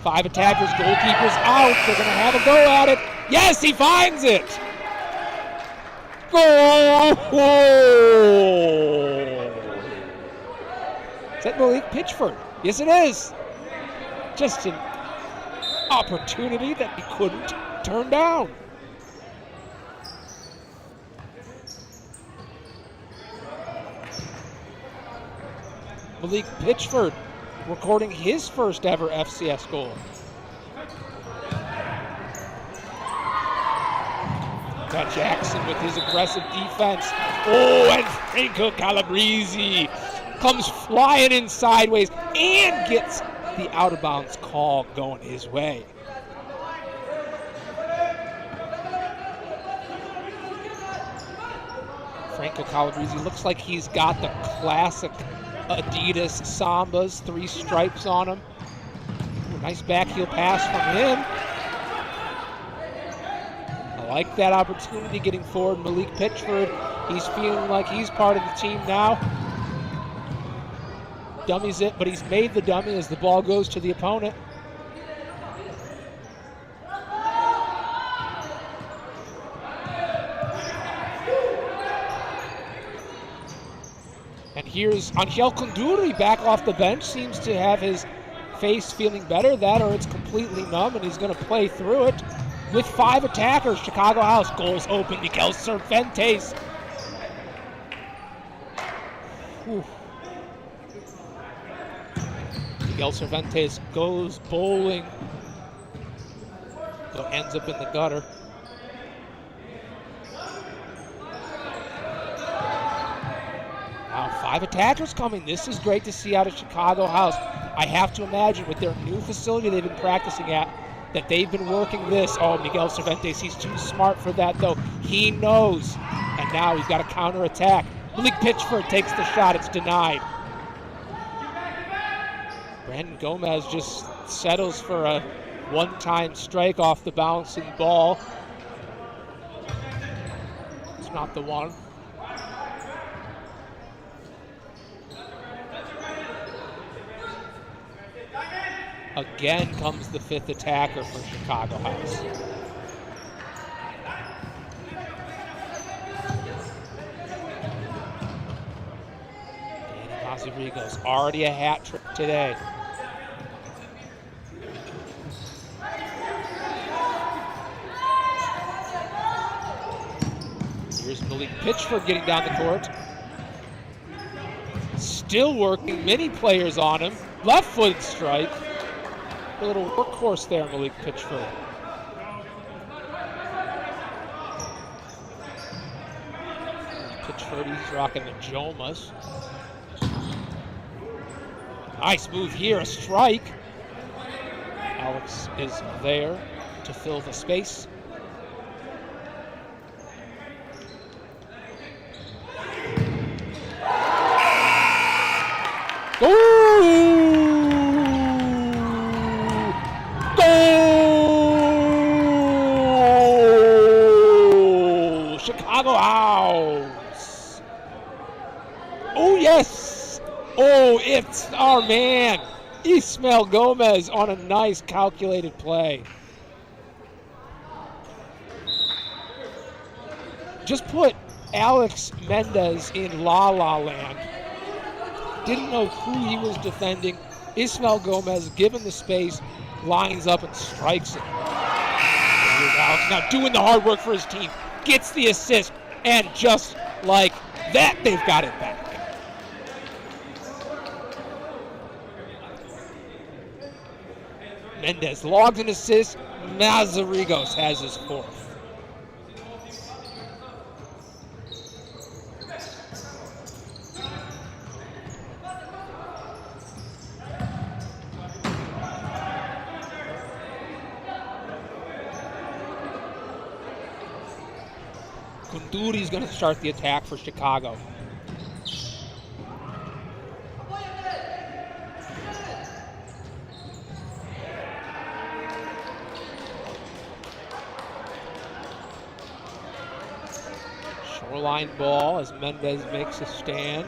5 attackers, goalkeeper's out. They're going to have a go at it. Yes, he finds it. Goal! Is that Malik Pitchford? Yes, it is. Just an opportunity that he couldn't turn down. Malik Pitchford recording his first ever FCS goal. Got Jackson with his aggressive defense. Oh, and Franco Calabrese comes flying in sideways and gets the out of bounds call going his way. Franco Calabrese looks like he's got the classic Adidas Sambas, 3 stripes on him. Ooh, nice backheel pass from him. I like that opportunity getting forward. Malik Pitchford, he's feeling like he's part of the team now. Dummies it, but he's made the dummy as the ball goes to the opponent. And here's Angel Kunduri back off the bench. Seems to have his face feeling better. That or it's completely numb, and he's going to play through it. With 5 attackers, Chicago House goals open. Miguel Cervantes. Whew. Miguel Cervantes goes bowling. So ends up in the gutter. Wow, 5 attackers coming. This is great to see out of Chicago House. I have to imagine with their new facility they've been practicing at, that they've been working this. Oh, Miguel Cervantes, he's too smart for that though. He knows. And now he's got a counter-attack. Malik Pitchford takes the shot. It's denied. Brandon Gomez just settles for a one-time strike off the bouncing ball. It's not the one. Again comes the 5th attacker for Chicago House. Danny Mazarigo's already a hat trick today. Here's Malik Pitchford getting down the court. Still working, many players on him. Left-footed strike. A little workhorse there, Malik Pitchford. Pitchford, he's rocking the Jomas. Nice move here, a strike. Alex is there to fill the space. Goal! Chicago House. Oh, yes. Oh, it's our man, Ismael Gomez, on a nice calculated play. Just put Alex Mendez in La La Land. Didn't know who he was defending. Ismael Gomez, given the space, lines up and strikes it. Here's Alex now doing the hard work for his team. Gets the assist, and just like that, they've got it back. Mendez logs an assist. Mazarigos has his 4th. Kunduri's going to start the attack for Chicago. Shoreline ball as Mendez makes a stand.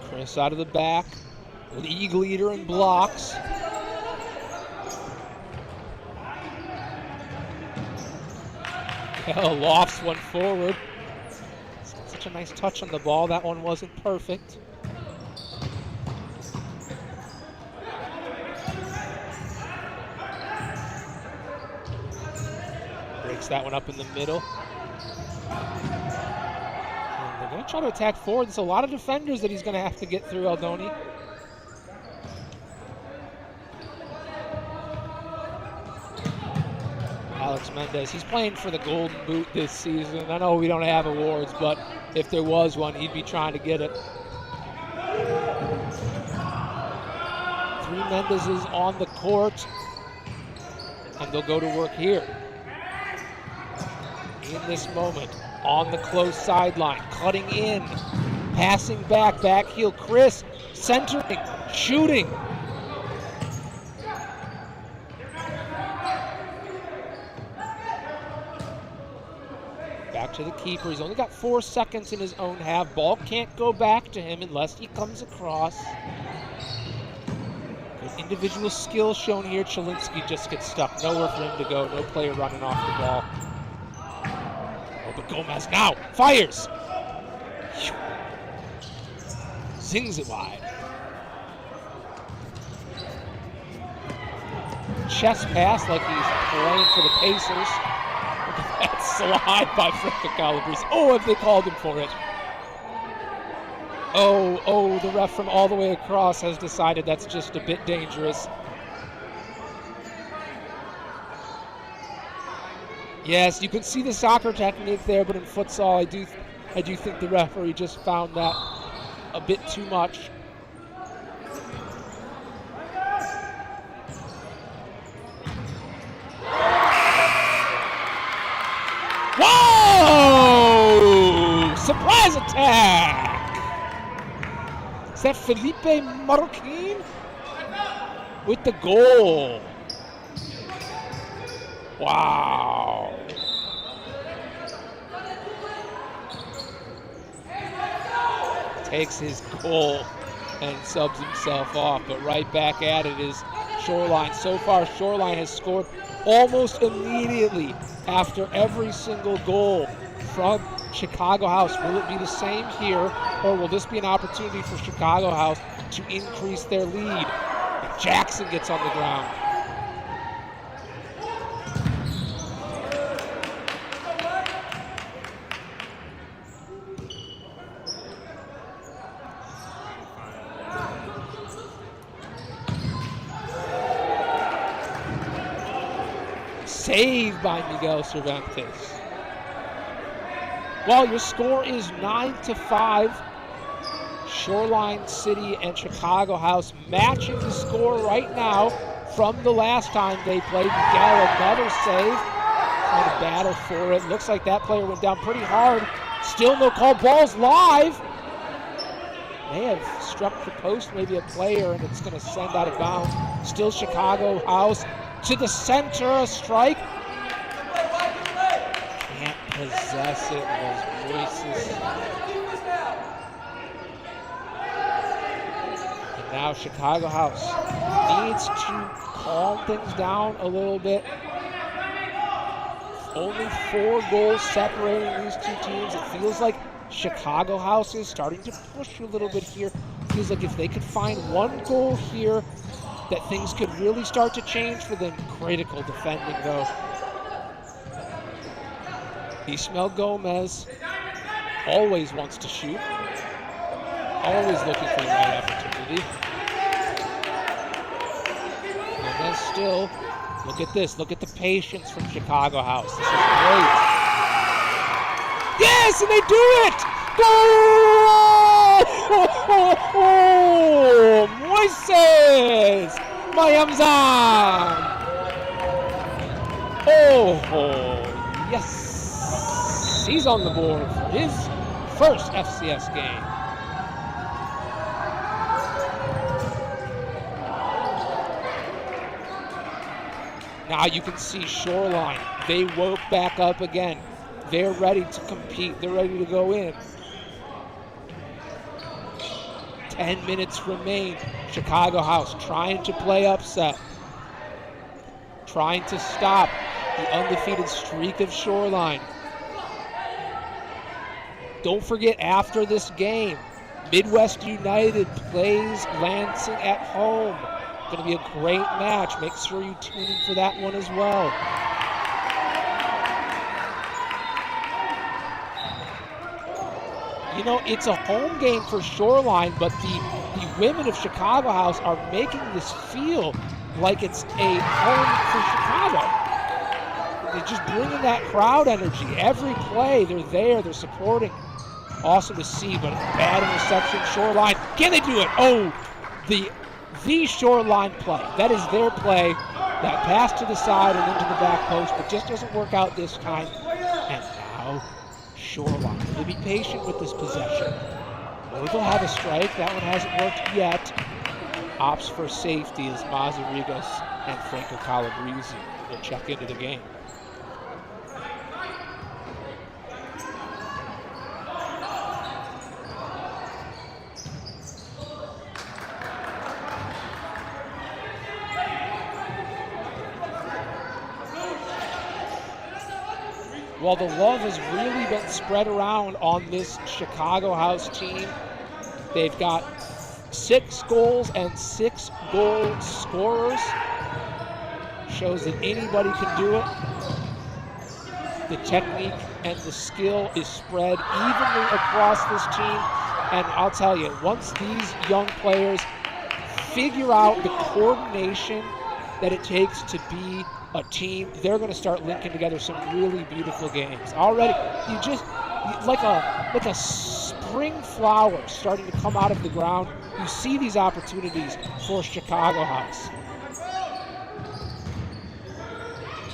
Chris out of the back. League leader in blocks. Lofts one forward. Such a nice touch on the ball. That one wasn't perfect. Breaks that one up in the middle. And they're going to try to attack forward. There's a lot of defenders that he's going to have to get through, Aldony. Alex Mendez, he's playing for the Golden Boot this season. I know we don't have awards, but if there was one, he'd be trying to get it. 3 Mendezes on the court, and they'll go to work here. In this moment, on the close sideline, cutting in, passing back, back heel Chris, centering, shooting. Back to the keeper. He's only got 4 seconds in his own half. Ball can't go back to him unless he comes across. Good individual skill shown here. Chalinsky just gets stuck. Nowhere for him to go. No player running off the ball. Oh, but Gomez now fires. Zings it wide. Chest pass like he's playing for the Pacers. That slide by Franco Calabrese. Oh, have they called him for it? Oh, the ref from all the way across has decided that's just a bit dangerous. Yes, you can see the soccer technique there, but in futsal, I do think the referee just found that a bit too much. Whoa! Surprise attack! Is that Felipe Marroquin with the goal? Wow. Takes his goal and subs himself off, but right back at it is Shoreline. So far, Shoreline has scored almost immediately after every single goal from Chicago House. Will it be the same here, or will this be an opportunity for Chicago House to increase their lead? And Jackson gets on the ground. Saved by Miguel Cervantes. Well, your score is 9-5. Shoreline City and Chicago House matching the score right now from the last time they played. Miguel, another save. Trying to battle for it. Looks like that player went down pretty hard. Still no call. Ball's live. May have struck the post, maybe a player, and it's going to send out of bounds. Still Chicago House. To the center, a strike. Can't possess it, those voices. And now Chicago House needs to calm things down a little bit. Only 4 goals separating these two teams. It feels like Chicago House is starting to push a little bit here. Feels like if they could find 1 goal here, that things could really start to change for them. Critical defending, though. Ismael Gomez always wants to shoot. Always looking for the right opportunity. Gomez still. Look at this. Look at the patience from Chicago House. This is great. Yes, and they do it! Goal! Moises Mayamzan! Oh, yes. He's on the board for his first FCS game. Now you can see Shoreline. They woke back up again. They're ready to compete. They're ready to go in. 10 minutes remain. Chicago House trying to play upset. Trying to stop the undefeated streak of Shoreline. Don't forget, after this game, Midwest United plays Lansing at home. Going to be a great match. Make sure you tune in for that one as well. You know, it's a home game for Shoreline, but the women of Chicago House are making this feel like it's a home for Chicago. They're just bringing that crowd energy. Every play, they're there, they're supporting. Awesome to see, but a bad interception. Shoreline, can they do it? Oh, the Shoreline play. That is their play. That pass to the side and into the back post, but just doesn't work out this time. And now Shoreline. They'll be patient with this possession. Maybe they'll have a strike. That one hasn't worked yet. Opts for safety as Mazarigas and Franco Calabrese will check into the game. Well, the love has really been spread around on this Chicago House team. They've got 6 goals and 6 goal scorers. Shows that anybody can do it. The technique and the skill is spread evenly across this team. And I'll tell you, once these young players figure out the coordination that it takes to be a team, they're going to start linking together some really beautiful games. Already, like a spring flower starting to come out of the ground. You see these opportunities for Chicago House.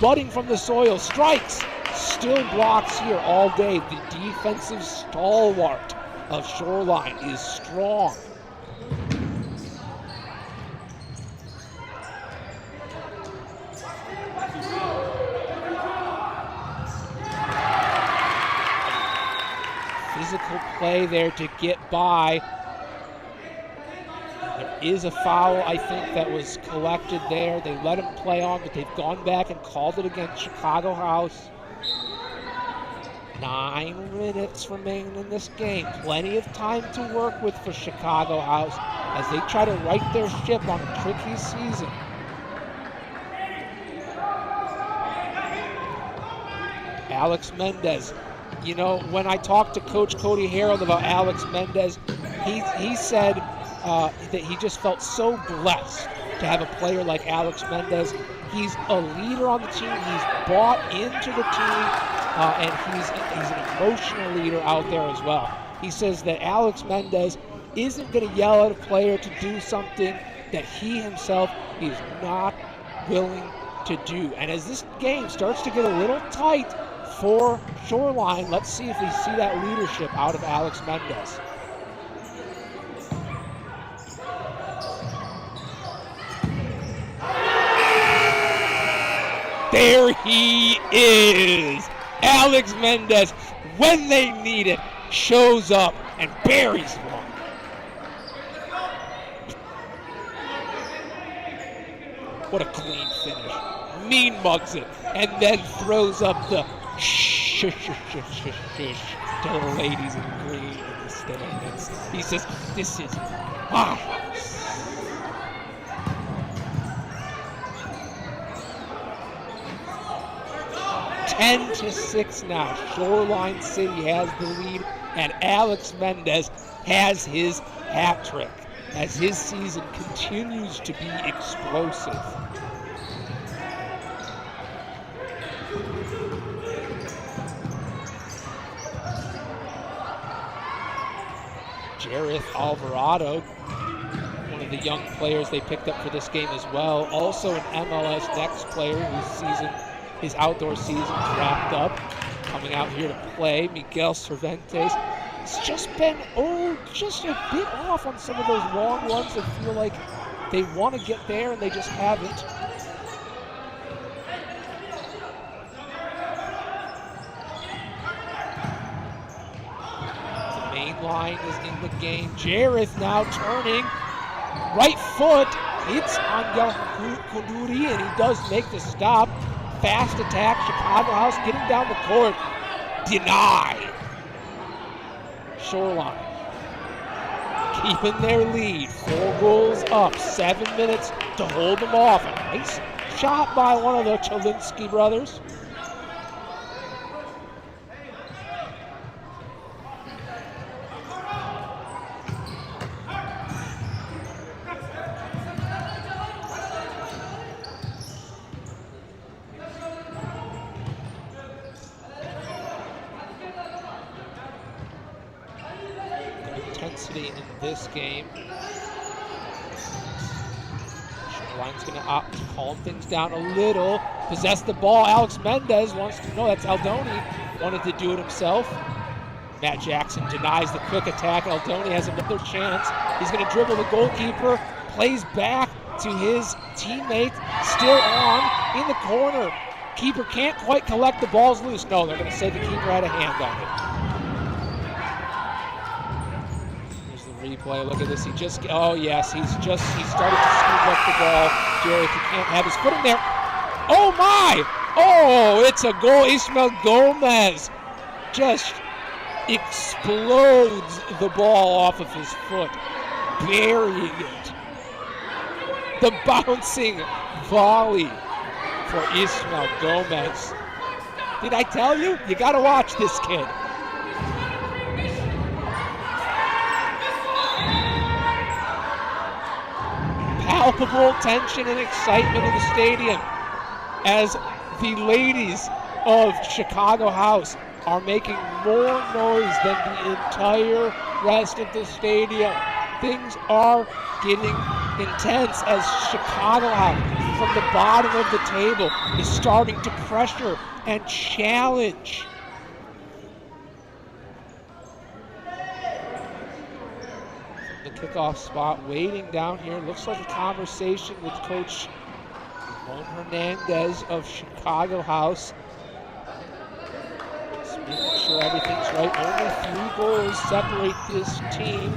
Budding from the soil, strikes, still blocks here all day. The defensive stalwart of Shoreline is strong. Physical play there to get by. They're is a foul, I think, that was collected there. They let him play on, but they've gone back and called it against Chicago House. 9 minutes remaining in this game. Plenty of time to work with for Chicago House as they try to right their ship on a tricky season. Alex Mendez. You know, when I talked to Coach Cody Harold about Alex Mendez, he said that he just felt so blessed to have a player like Alex Mendez. He's a leader on the team. He's bought into the team, and he's an emotional leader out there as well. He says that Alex Mendez isn't going to yell at a player to do something that he himself is not willing to do. And as this game starts to get a little tight for Shoreline, let's see if we see that leadership out of Alex Mendez. There he is! Alex Mendez, when they need it, shows up and buries one. What a clean finish. Mean mugs it, and then throws up the shh to the ladies in green in the stands. He says, "This is my house." Ten to 6 now. Shoreline City has the lead, and Alex Mendez has his hat trick as his season continues to be explosive. Jareth Alvarado, one of the young players they picked up for this game as well, also an MLS Next player his outdoor season's wrapped up, coming out here to play. Miguel Cervantes has just been, just a bit off on some of those long runs that feel like they want to get there and they just haven't. The main line is in the game. Jareth now turning, right foot, hits Angel Kunduri, and he does make the stop. Fast attack, Chicago House getting down the court. Denied. Shoreline keeping their lead. 4 goals up, 7 minutes to hold them off. A nice shot by one of the Cholinsky brothers. Intensity in this game. Shoreline's going to opt to calm things down a little. Possess the ball. Alex Mendez wants to know. That's Aldony. Wanted to do it himself. Matt Jackson denies the quick attack. Aldony has another chance. He's going to dribble the goalkeeper. Plays back to his teammate. Still on in the corner. Keeper can't quite collect the balls loose. No, they're going to say the keeper had a hand on it. Replay, look at this, he started to scoop up the ball. Jareth, he can't have his foot in there. Oh my! Oh, it's a goal. Ismael Gomez just explodes the ball off of his foot, burying it. The bouncing volley for Ismael Gomez. Did I tell you? You gotta watch this kid. Palpable tension and excitement in the stadium as the ladies of Chicago House are making more noise than the entire rest of the stadium. Things are getting intense as Chicago House, from the bottom of the table, is starting to pressure and challenge. The kickoff spot, waiting down here. Looks like a conversation with Coach Raphael Hernandez of Chicago House. Just making sure everything's right. Only 3 goals separate this team.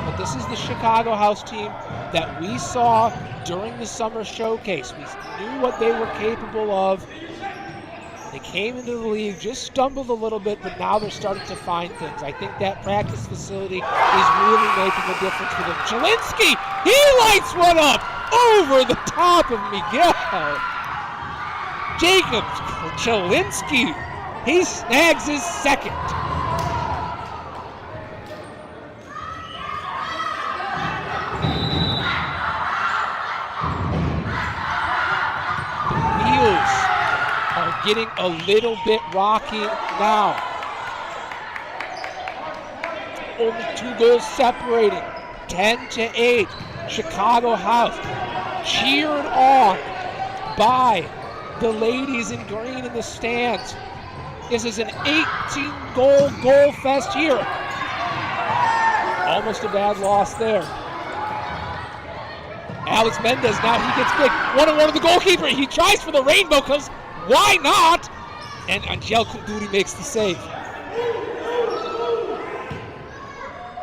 But this is the Chicago House team that we saw during the summer showcase. We knew what they were capable of. They came into the league, just stumbled a little bit, but now they're starting to find things. I think that practice facility is really making a difference for them. Chelinski, he lights one up over the top of Miguel. Jacobs, Chelinski, he snags his second. Getting a little bit rocky now. Only 2 goals separating, 10-8. Chicago House cheered on by the ladies in green in the stands. This is an 18-goal goal fest here. Almost a bad loss there. Alex Mendez, now he gets big. 1-on-1 with the goalkeeper. He tries for the rainbow because why not? And Angel Kunduri makes the save.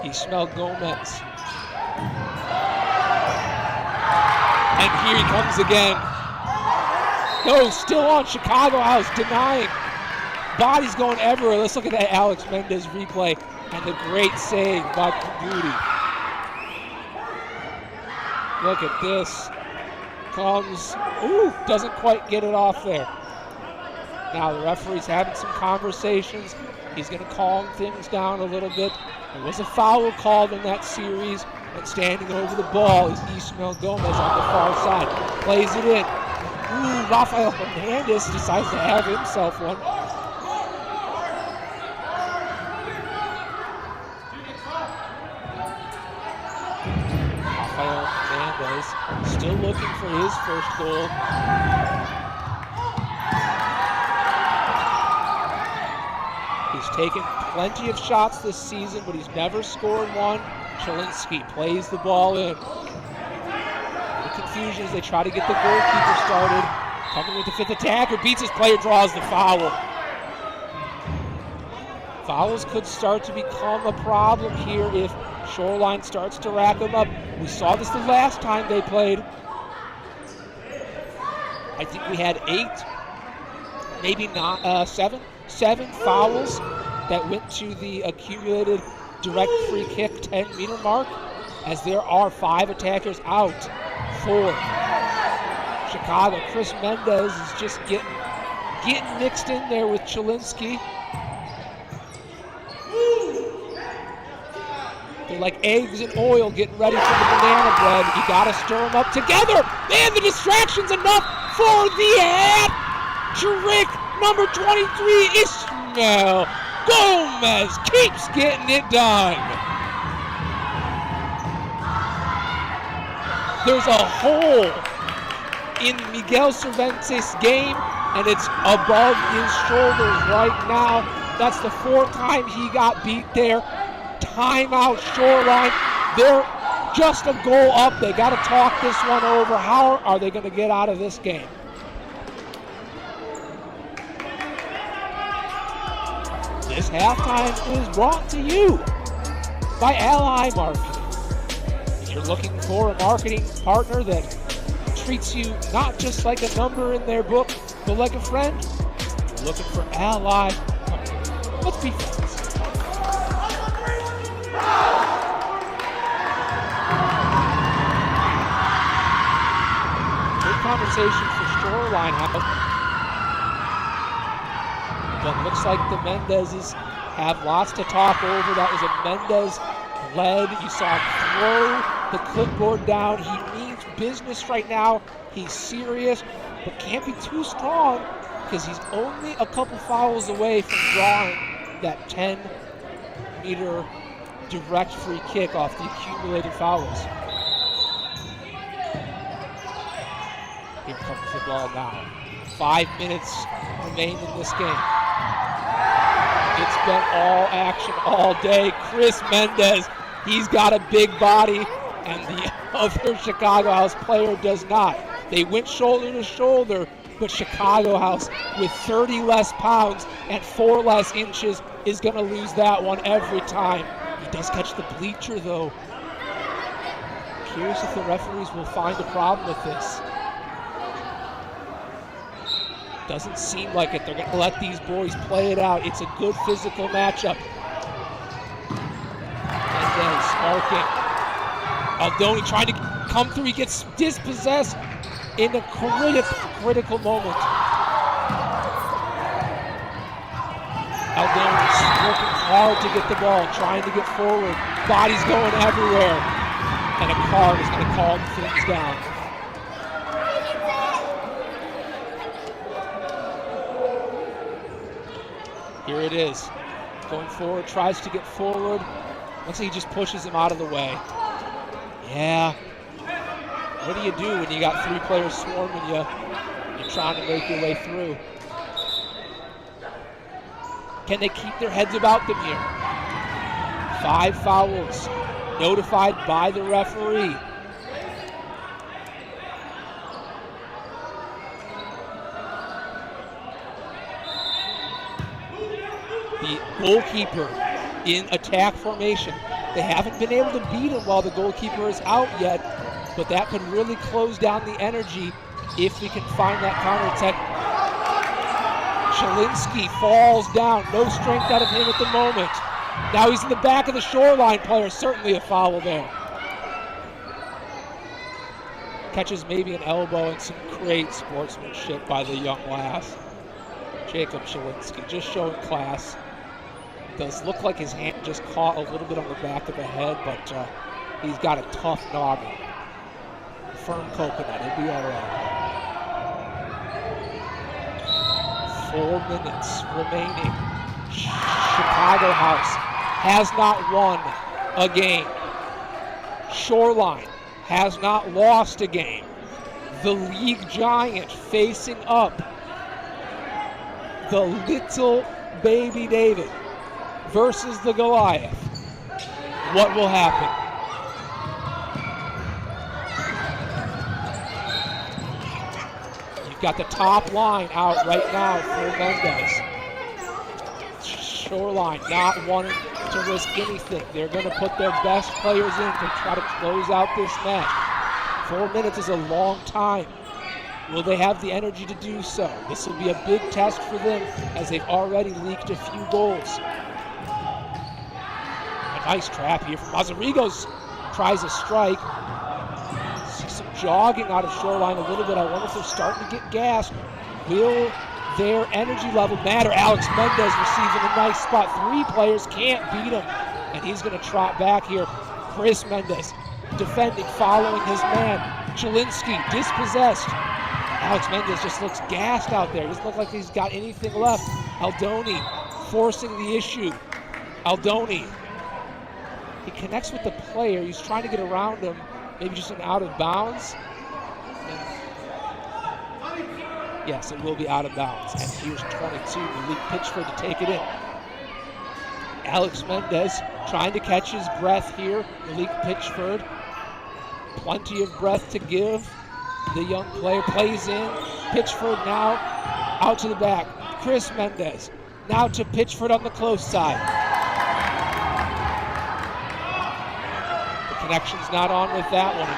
Ismael Gomez. And here he comes again. No, still on Chicago House, denying. Body's going everywhere. Let's look at that Alex Mendez replay and the great save by Kunduri. Look at this. Comes, doesn't quite get it off there. Now the referee's having some conversations. He's going to calm things down a little bit. There was a foul called in that series, and standing over the ball is Ismael Gomez on the far side. Plays it in. Raphael Hernandez decides to have himself one. Raphael Hernandez still looking for his first goal. He's taken plenty of shots this season, but he's never scored one. Chelinski plays the ball in. The confusion as they try to get the goalkeeper started. Coming with the 5th attacker, beats his player, draws the foul. Fouls could start to become a problem here if Shoreline starts to rack them up. We saw this the last time they played. I think we had 8, maybe not 7 fouls that went to the accumulated direct free kick 10-meter mark, as there are 5 attackers out for Chicago. Chris Mendez is just getting mixed in there with Chelinski. They're like eggs and oil getting ready for the banana bread. You gotta stir them up together. Man, the distraction's enough for the hat-trick. Number 23, Ismael Gomez keeps getting it done. There's a hole in Miguel Cervantes' game, and it's above his shoulders right now. That's the 4th time he got beat there. Timeout, Shoreline. They're just a goal up. They got to talk this one over. How are they going to get out of this game? This halftime is brought to you by Ally Marketing. If you're looking for a marketing partner that treats you not just like a number in their book, but like a friend, you're looking for Ally Marketing. Let's be friends. Good conversation for Shoreline House. But looks like the Mendezes have lots to talk over. That was a Mendez led. You saw him throw the clipboard down. He means business right now. He's serious, but can't be too strong because he's only a couple fouls away from drawing that 10-meter direct free kick off the accumulated fouls. Here comes the ball now. 5 minutes remain in this game. It's been all action all day. Chris Mendez, he's got a big body, and the other Chicago House player does not. They went shoulder to shoulder, but Chicago House, with 30 less pounds and 4 less inches, is going to lose that one every time. He does catch the bleacher, though. curious if the referees will find a problem with this. Doesn't seem like it. They're going to let these boys play it out. It's a good physical matchup. Mendez sparking. Aldony trying to come through. He gets dispossessed in a critical moment. Aldony's working hard to get the ball, trying to get forward. Bodies going everywhere. And a card is going to calm things down. Here it is. Going forward, tries to get forward. Looks like he just pushes him out of the way. Yeah. What do you do when you got 3 players swarming you? You're trying to make your way through. Can they keep their heads about them here? 5 fouls notified by the referee. The goalkeeper in attack formation. They haven't been able to beat him while the goalkeeper is out yet, but that could really close down the energy if we can find that counterattack. Chalinsky falls down. No strength out of him at the moment. Now he's in the back of the Shoreline player. Certainly a foul there. Catches maybe an elbow and some great sportsmanship by the young lass. Jacob Chalinsky just showing class. Does look like his hand just caught a little bit on the back of the head, but he's got a tough noggin. Firm coconut, he'll be all right. 4 minutes remaining. Chicago House has not won a game. Shoreline has not lost a game. The league giant facing up the little baby David versus the Goliath. What will happen? You've got the top line out right now for Mendez. Shoreline not wanting to risk anything. They're going to put their best players in to try to close out this match. 4 minutes is a long time. Will they have the energy to do so? This will be a big test for them as they've already leaked a few goals. A nice trap here from Mazarigos. Tries a strike. See some jogging out of Shoreline a little bit. I wonder if they're starting to get gassed. Will their energy level matter? Alex Mendez receiving a nice spot. 3 players can't beat him. And he's going to trot back here. Chris Mendez defending, following his man. Chalinsky dispossessed. Alex Mendez just looks gassed out there. Doesn't look like he's got anything left. Aldony forcing the issue. Aldony. He connects with the player. He's trying to get around him. Maybe just an out of bounds. Yes, it will be out of bounds. And here's 22, Malik Pitchford to take it in. Alex Mendez trying to catch his breath here. Malik Pitchford. Plenty of breath to give. The young player plays in. Pitchford now out to the back. Chris Mendez now to Pitchford on the close side. The connection's not on with that one.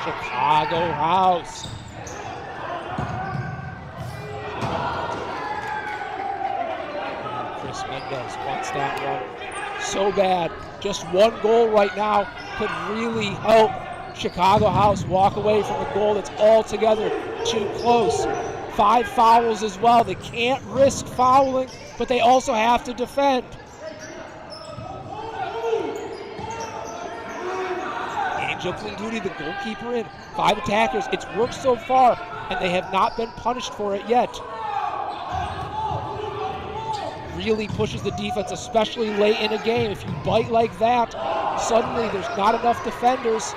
Chicago House. Chris Mendez wants that one so bad. Just 1 goal right now could really help Chicago House walk away from a goal that's altogether too close. 5 fouls as well. They can't risk fouling, but they also have to defend. Angel Clinduti, the goalkeeper, in. 5 attackers. It's worked so far, and they have not been punished for it yet. Really pushes the defense, especially late in a game. If you bite like that, suddenly there's not enough defenders.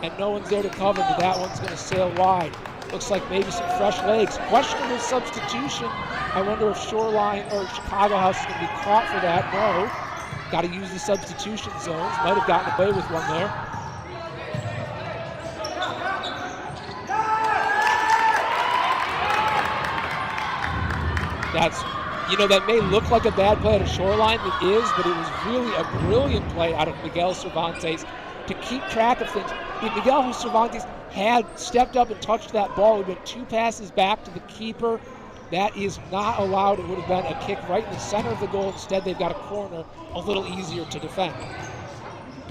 And no one's there to cover, but that one's going to sail wide. Looks like maybe some fresh legs. Questionable substitution. I wonder if Shoreline or Chicago House is going to be caught for that. No. Got to use the substitution zones. Might have gotten away with one there. That's, that may look like a bad play out of Shoreline. It is, but it was really a brilliant play out of Miguel Cervantes to keep track of things. Miguel Cervantes had stepped up and touched that ball. It would have been 2 passes back to the keeper. That is not allowed. It would have been a kick right in the center of the goal. Instead, they've got a corner, a little easier to defend.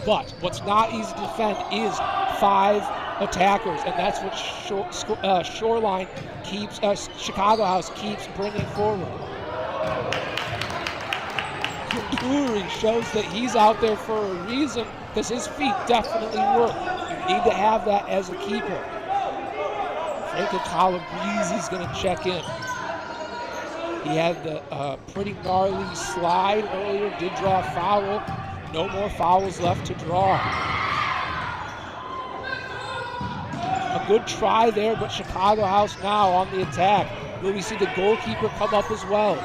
But what's not easy to defend is 5 attackers, and that's what Shoreline keeps, Chicago House keeps bringing forward. Kunduri shows that he's out there for a reason, because his feet definitely work. You need to have that as a keeper. Franco Calabresi's going to check in. He had the pretty gnarly slide earlier, did draw a foul. No more fouls left to draw. A good try there, but Chicago House now on the attack. Will we see the goalkeeper come up as well?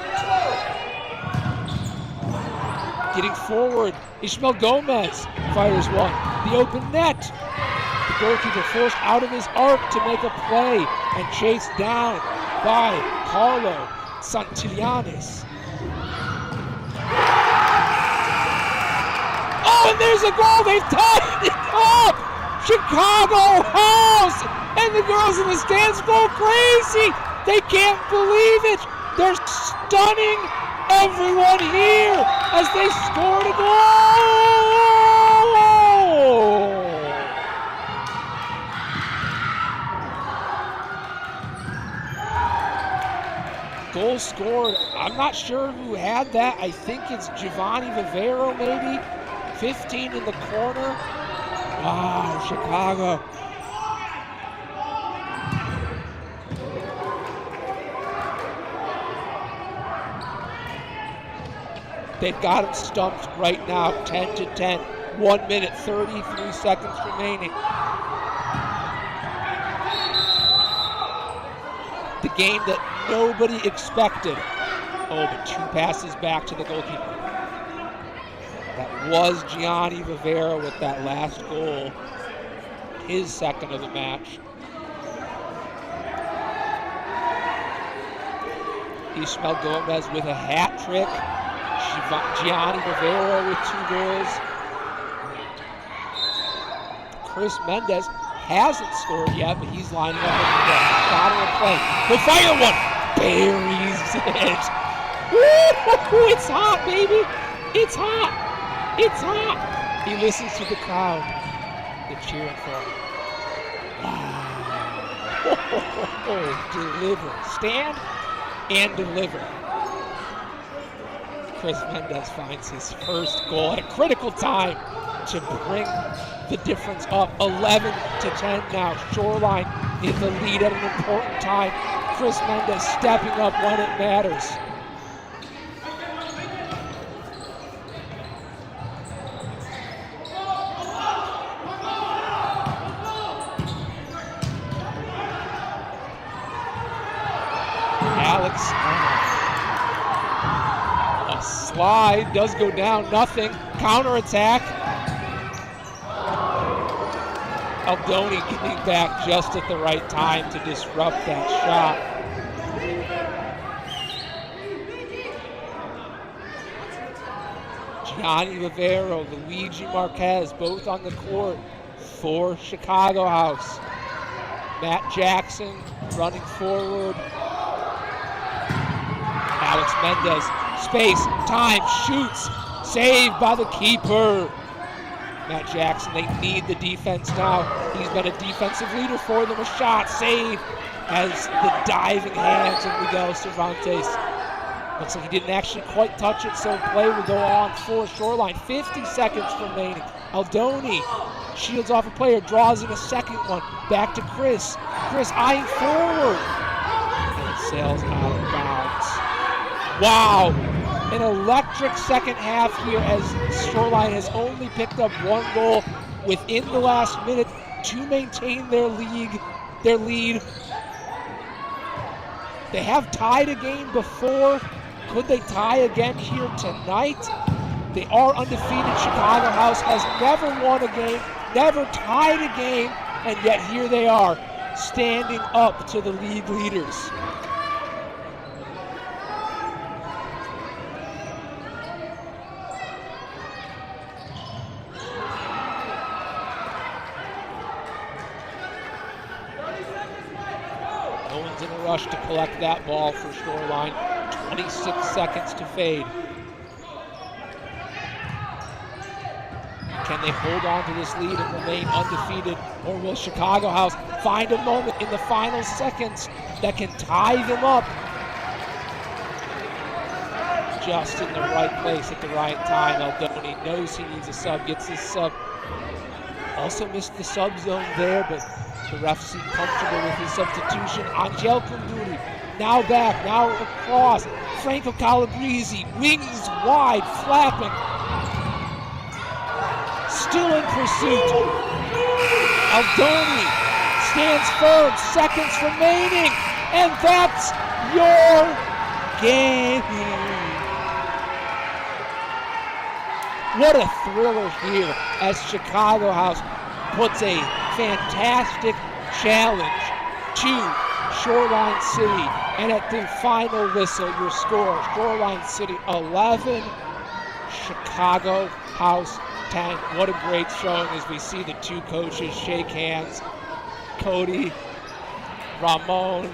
Getting forward, Ishmael Gomez fires one. The open net. The goalkeeper forced out of his arc to make a play and chased down by Carlo Santillanes. Oh, and there's a goal. They've tied it up. Chicago House. And the girls in the stands go crazy. They can't believe it. They're stunning everyone here as they scored a goal. Goal scored. I'm not sure who had that. I think it's Giovanni Vivero maybe. 15 in the corner. Wow, Chicago. They've got him stumped right now, 10-10. 1 minute, 33 seconds remaining. The game that nobody expected. Oh, but 2 passes back to the goalkeeper. That was Gianni Vivera with that last goal, his second of the match. Ishmael Gomez with a hat trick. Gianni Rivera with 2 goals. Chris Mendez hasn't scored yet, but he's lining up at the bottom of play. He'll fire one. Buries it. Woo! It's hot, baby. It's hot. It's hot. He listens to the crowd. They're cheering for him. Wow. Deliver. Stand and deliver. Chris Mendez finds his first goal at a critical time to bring the difference up. 11-10 now. Shoreline in the lead at an important time. Chris Mendez stepping up when it matters. Alex, a slide does go down, nothing. Counterattack. Aldony getting back just at the right time to disrupt that shot. Gianni Rivero, Luigi Marquez, both on the court for Chicago House. Matt Jackson running forward. Alex Mendez, space, time, shoots, saved by the keeper. Matt Jackson, they need the defense now. He's been a defensive leader for them. A shot, save, as the diving hands of Miguel Cervantes. Looks like he didn't actually quite touch it, so play will go on for Shoreline. 50 seconds remaining. Aldony shields off a player, draws in a second one. Back to Chris. Chris eyeing forward. And it sails out of bounds. Wow. An electric second half here as Shoreline has only picked up 1 goal within the last minute to maintain their lead. They have tied a game before. Could they tie again here tonight? They are undefeated. Chicago House has never won a game, never tied a game, and yet here they are, standing up to the league leaders. rush to collect that ball for Shoreline. 26 seconds to fade. Can they hold on to this lead and remain undefeated, or will Chicago House find a moment in the final seconds that can tie them up? Just in the right place at the right time. Aldony knows he needs a sub, gets his sub. Also missed the sub zone there, but the ref seemed comfortable with his substitution. Angel Kunduri now back, now across. Franco Calabrese, wings wide, flapping. Still in pursuit. Aldony stands firm, seconds remaining, and that's your game. What a thriller here as Chicago House puts a fantastic challenge to Shoreline City. And at the final whistle, your score, Shoreline City 11, Chicago House 10. What a great showing as we see the two coaches shake hands. Cody, Ramon,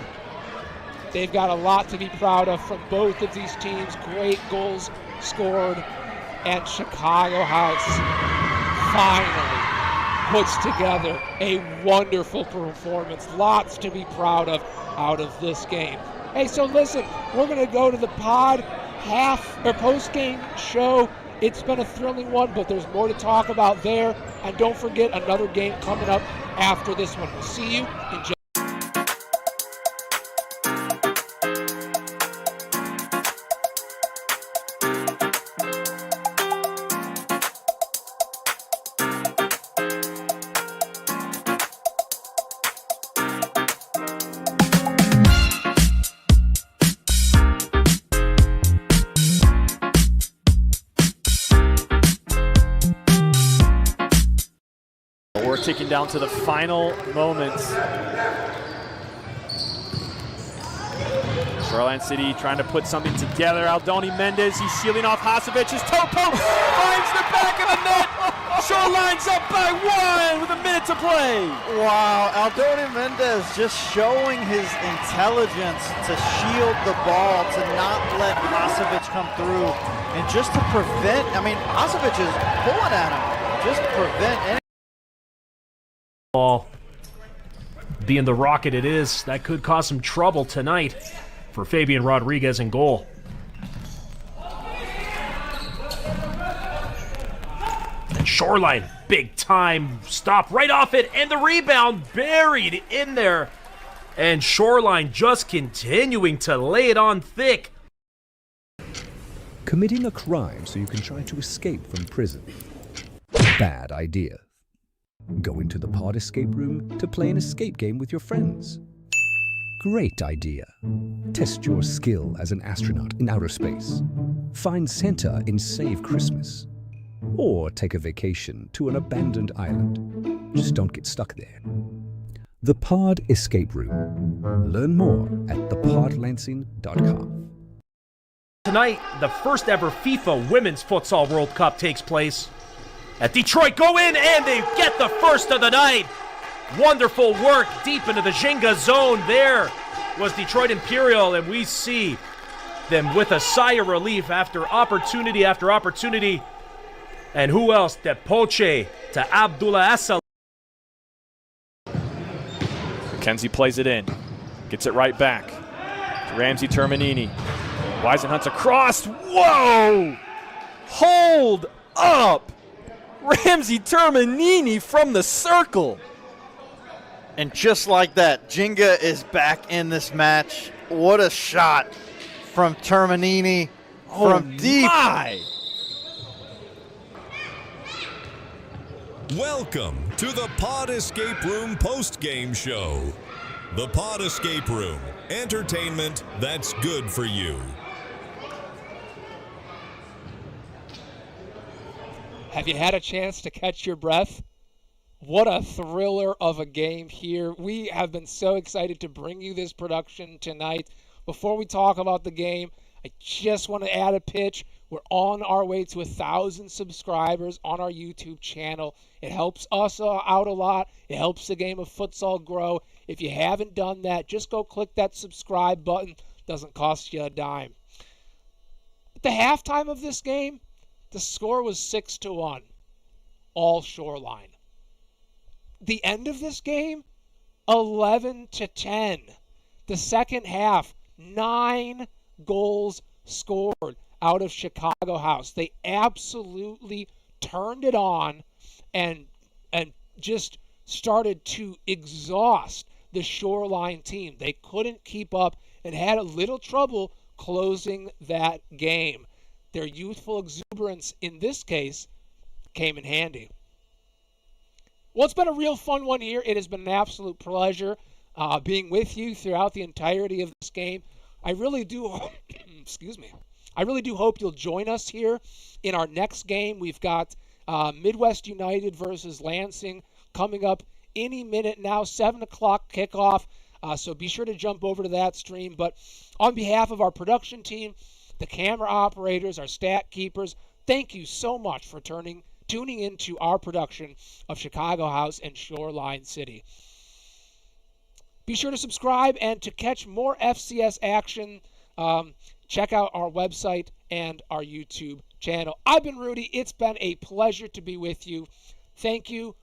they've got a lot to be proud of from both of these teams. Great goals scored. And Chicago House finally puts together a wonderful performance. Lots to be proud of out of this game. Hey, so listen, we're going to go to the post-game show. It's been a thrilling one, but there's more to talk about there. And don't forget another game coming up after this one. We'll see you in just ticking down to the final moments. Shoreline City trying to put something together. Aldony Mendez, he's shielding off Hasevic's toe poke, finds the back of the net. Shoreline's up by 1 with a minute to play. Wow, Aldony Mendez just showing his intelligence to shield the ball, to not let Hasevic come through, and just to prevent, I mean, Hasevic is pulling at him, just to prevent any ball being the rocket it is, that could cause some trouble tonight for Fabian Rodriguez in goal. And Shoreline, big time stop right off it, and the rebound buried in there. And Shoreline just continuing to lay it on thick. Committing a crime so you can try to escape from prison. Bad idea. Go into the pod escape room to play an escape game with your friends. Great idea. Test your skill as an astronaut in outer space. Find Santa in Save Christmas. Or take a vacation to an abandoned island. Just don't get stuck there. The Pod Escape Room. Learn more at thepodlansing.com. Tonight, the first ever FIFA Women's Futsal World Cup takes place. At Detroit, go in, and they get the first of the night. Wonderful work deep into the Jenga zone. There was Detroit Imperial, and we see them with a sigh of relief after opportunity after opportunity. And who else? Depoche to Abdullah Assal. McKenzie plays it in, gets it right back to Ramsey Terminini. Weisenhunt's across. Whoa! Hold up! Ramsey Terminini from the circle. And just like that, Jenga is back in this match. What a shot from Terminini from deep. My. Welcome to the Pod Escape Room post-game show. The Pod Escape Room, entertainment that's good for you. Have you had a chance to catch your breath? What a thriller of a game here. We have been so excited to bring you this production tonight. Before we talk about the game, I just want to add a pitch. We're on our way to 1,000 subscribers on our YouTube channel. It helps us out a lot. It helps the game of futsal grow. If you haven't done that, just go click that subscribe button. Doesn't cost you a dime. At the halftime of this game, the score was 6-1, all Shoreline. The end of this game, 11-10. The second half, 9 goals scored out of Chicago House. They absolutely turned it on and just started to exhaust the Shoreline team. They couldn't keep up and had a little trouble closing that game. Their youthful exuberance in this case came in handy. Well, it's been a real fun one here. It has been an absolute pleasure being with you throughout the entirety of this game. I really do, excuse me. I really do hope you'll join us here in our next game. We've got Midwest United versus Lansing coming up any minute now, 7 o'clock kickoff. So be sure to jump over to that stream. But on behalf of our production team, the camera operators, our stat keepers, thank you so much for tuning into our production of Chicago House and Shoreline City. Be sure to subscribe, and to catch more FCS action, check out our website and our YouTube channel. I've been Rudy. It's been a pleasure to be with you. Thank you.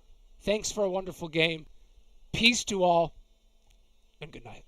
Thanks for a wonderful game. Peace to all, and good night.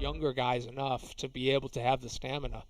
Younger guys enough to be able to have the stamina.